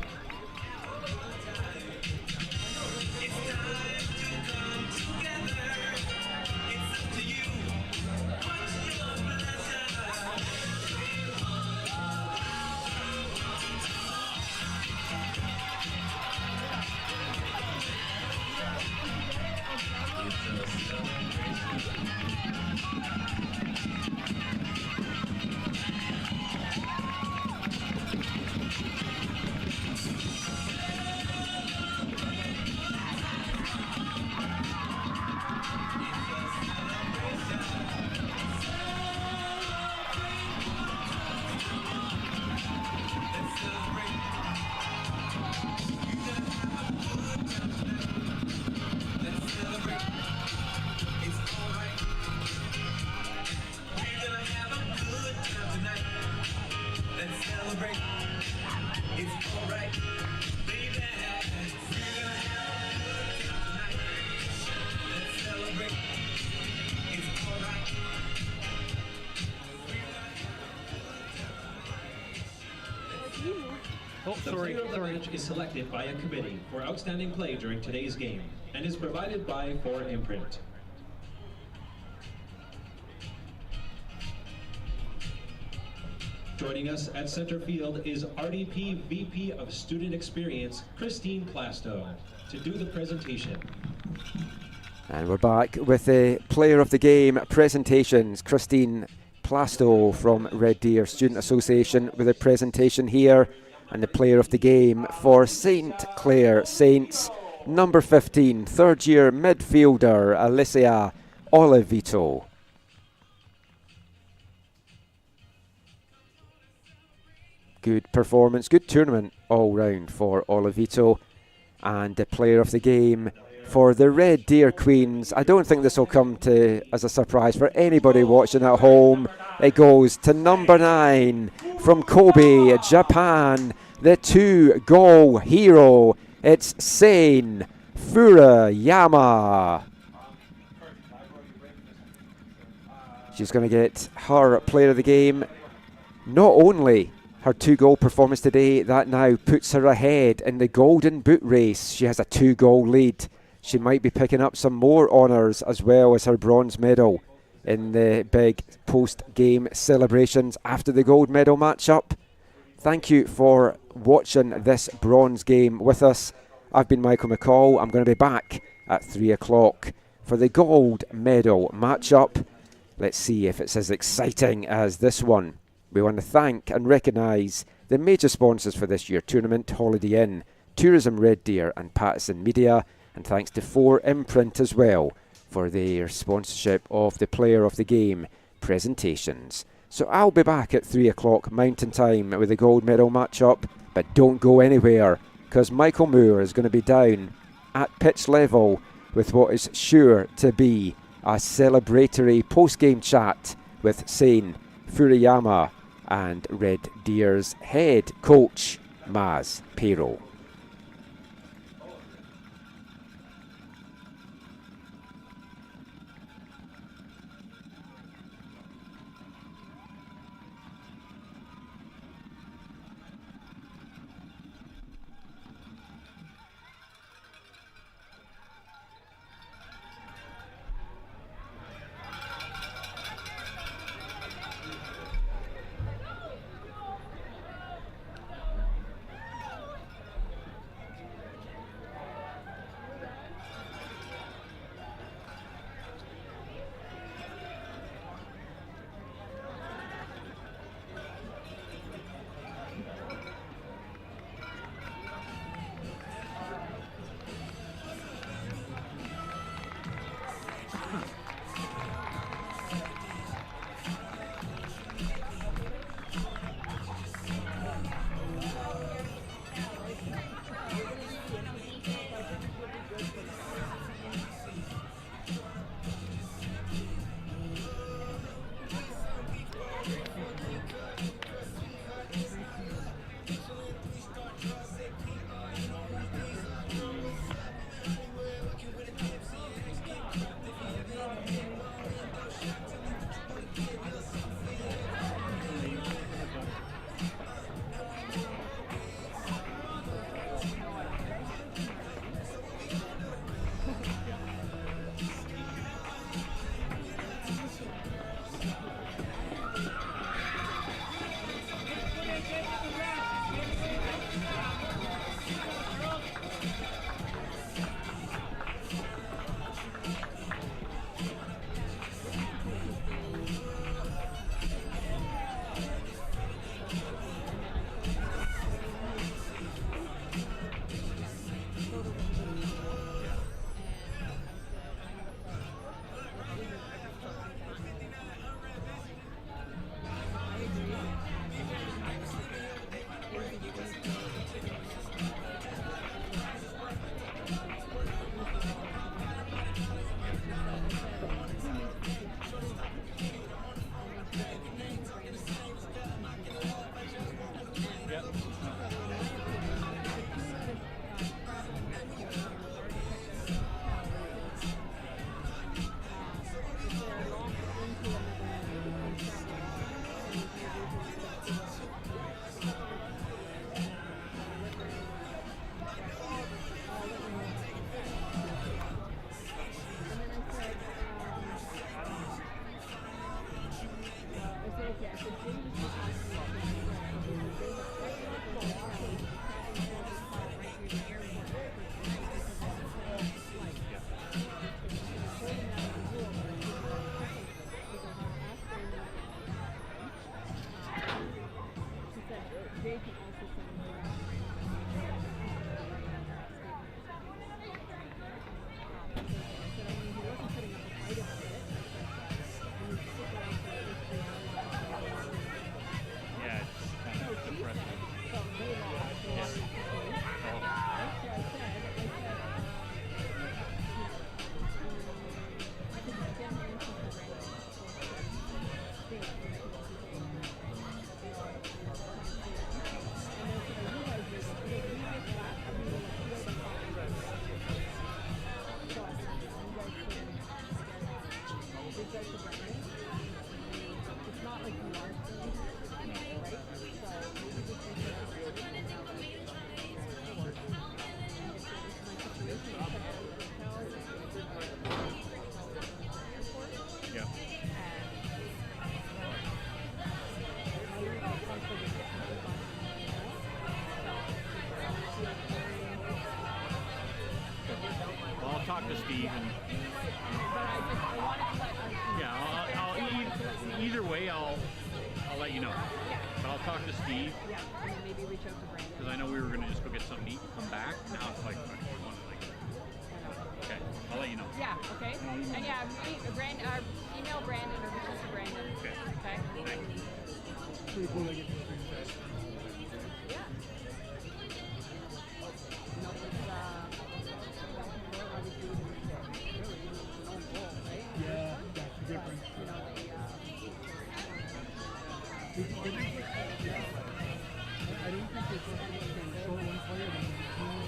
The player of the match is selected by a committee for outstanding play during today's game and is provided by 4 Imprint. Joining us at center field is RDP VP of Student Experience, Christine Plasto, to do the presentation. And we're back with the player of the game presentations. Christine Plasto from Red Deer Student Association with a presentation here. And the player of the game for St. Clair Saints, number 15, third-year midfielder Alicia Olivito. Good performance, good tournament all round for Olivito. And the player of the game for the Red Deer Queens. I don't think this will come as a surprise for anybody watching at home. It goes to number 9 from Kobe, Japan, the 2-goal hero. It's Sein Furuyama. She's going to get her player of the game. Not only her 2-goal performance today, that now puts her ahead in the Golden Boot race. She has a 2-goal lead. She might be picking up some more honours as well as her bronze medal in the big post-game celebrations after the gold medal match-up. Thank you for watching this bronze game with us. I've been Michael McCall. I'm going to be back at 3 o'clock for the gold medal match-up. Let's see if it's as exciting as this one. We want to thank and recognise the major sponsors for this year's tournament: Holiday Inn, Tourism Red Deer and Patterson Media, and thanks to 4 Imprint as well for their sponsorship of the player of the game presentations. So I'll be back at 3 o'clock Mountain Time with the gold medal match-up, but don't go anywhere, because Michael Moore is going to be down at pitch level with what is sure to be a celebratory post-game chat with Sein Furuyama and Red Deer's head coach, Maz Pero. Steve. And But I wanted to let yeah, either way, I'll let you know. But I'll talk to Steve. Yeah, and then maybe reach out to Brandon. Because I know we were gonna just go get something to eat and come back. Now it's like, okay, I'll let you know. Yeah, okay. And yeah, email Brandon or reach out to Brandon. Okay. Okay. Thanks. Pretty cool to get to stream that. Yeah. No, Yeah, that's the difference. I don't think it's something like a short one player than the team.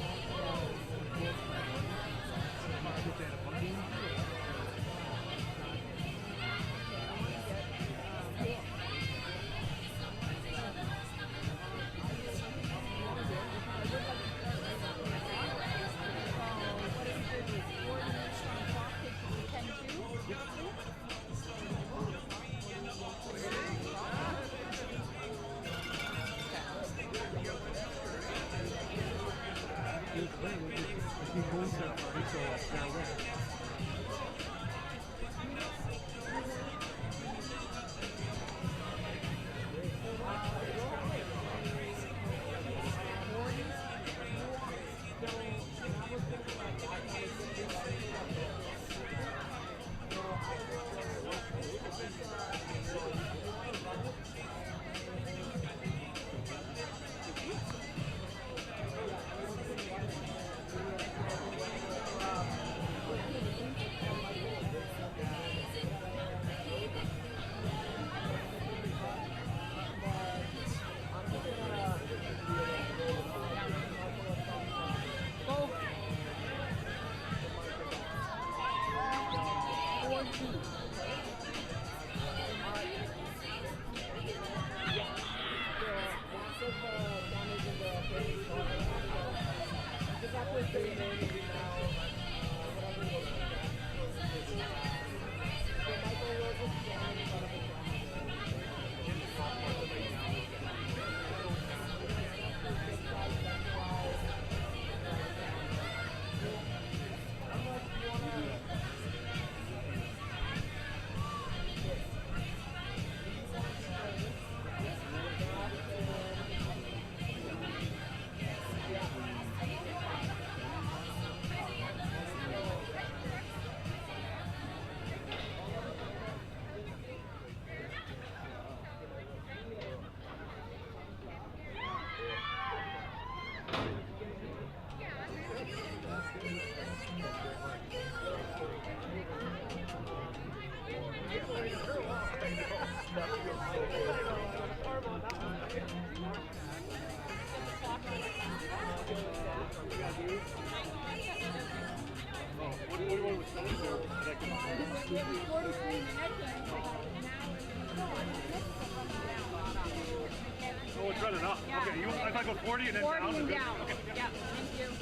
Oh, it's running up. Yeah. Okay, if I go 40 and then 40 down? and Good. down. Okay. Yeah, thank you.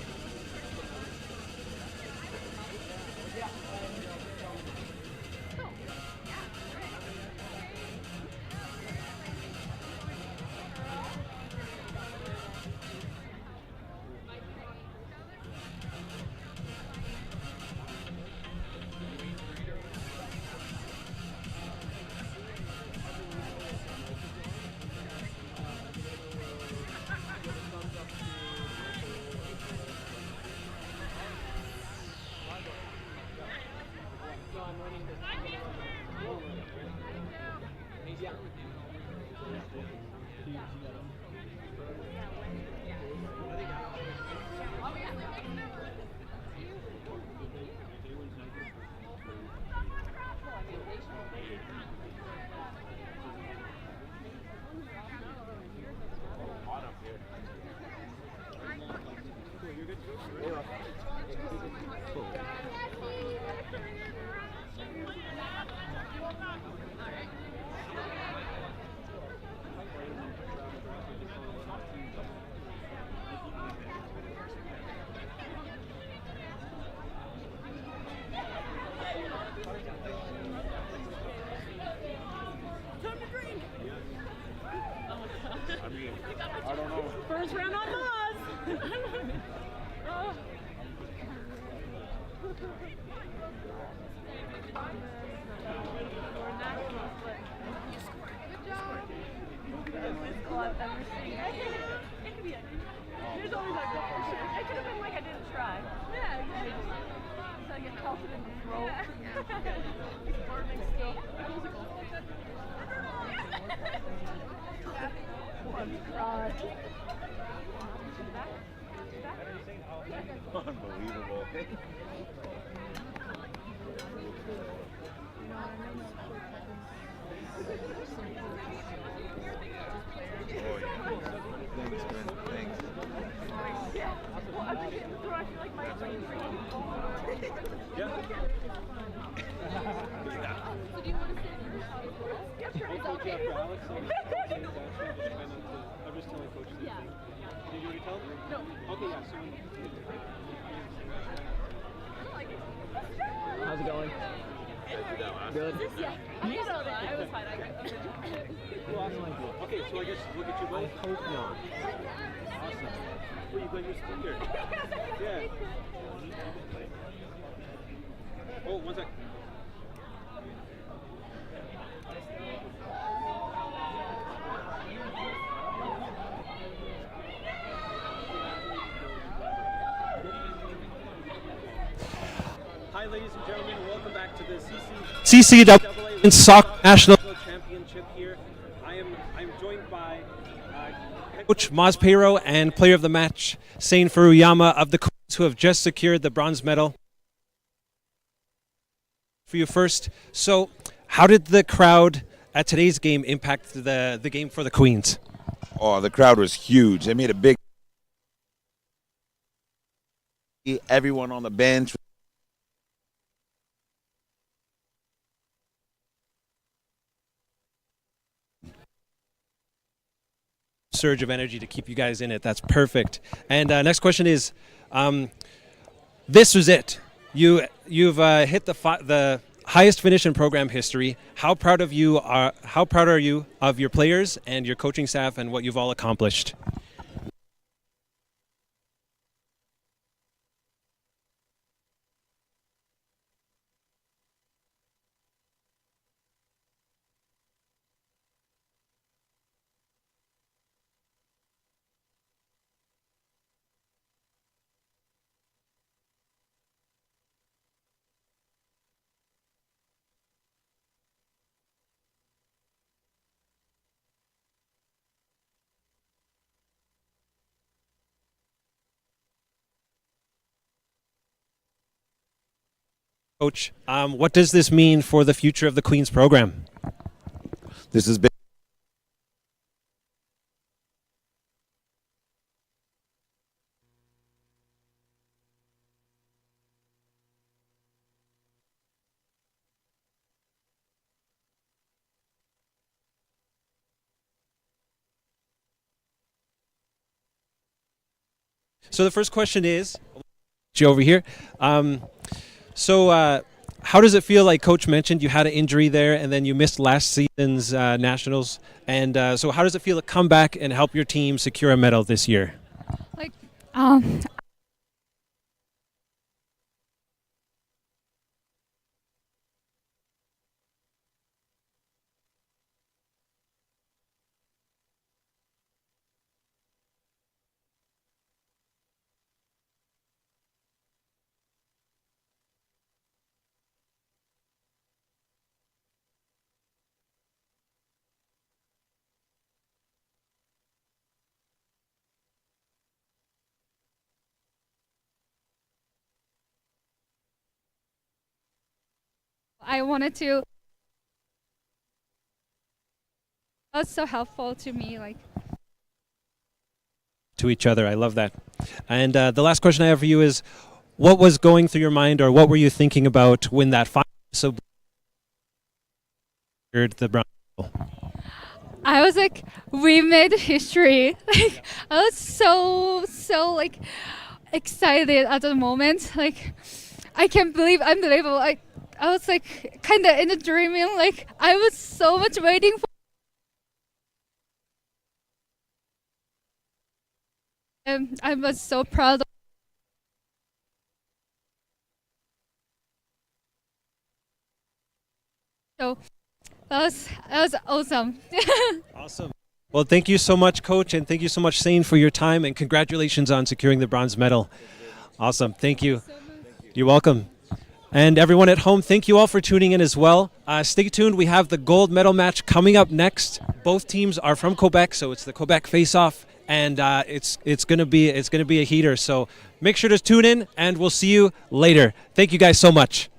Time to drink. I mean, I don't know. First round on Moz. There's always like it could have been like I didn't try. Yeah, exactly. So I get pelted in the throat. It's burning still. Unbelievable. Thanks, man. Thanks. I'm just telling coach. Yeah. Did you already tell him? No. Okay, yeah. So. How's it going? Good. Yeah. I was fine. I got it. Okay, so I guess look at you both. I hope not. Awesome. Well, you got your sticker. Yeah. Oh, one sec. Hi, ladies and gentlemen. Welcome back to the CCAA Soccer National Championship here. I'm joined by Coach Maspero and Player of the Match, Sein Furuyama of the Queens, who have just secured the bronze medal. For you first, so how did the crowd at today's game impact the game for the Queens? Oh, the crowd was huge. They made a big. Everyone on the bench. Surge of energy to keep you guys in it. That's perfect. And next question is, this was it. You've hit the highest finish in program history. How proud are you of your players and your coaching staff and what you've all accomplished? Coach, what does this mean for the future of the Queens program? This has been. So the first question is, you over here. How does it feel? Like Coach mentioned, you had an injury there, and then you missed last season's nationals. And so, how does it feel to come back and help your team secure a medal this year? I wanted to. That was so helpful to me, like. To each other, I love that. And the last question I have for you is, what was going through your mind, or what were you thinking about when that final so the bronze medal? I was like, we made history. Like, I was so like excited at the moment. Like, I can't believe, unbelievable. I was like kind of in a dreaming. Like, I was so much waiting for. And I was so proud. So that was awesome. Awesome. Well, thank you so much, Coach, and thank you so much, Sane, for your time, and congratulations on securing the bronze medal. Awesome. Thank you. You're welcome. And everyone at home, thank you all for tuning in as well. Stay tuned. We have the gold medal match coming up next. Both teams are from Quebec, so it's the Quebec face-off, and it's gonna be a heater. So make sure to tune in, and we'll see you later. Thank you guys so much.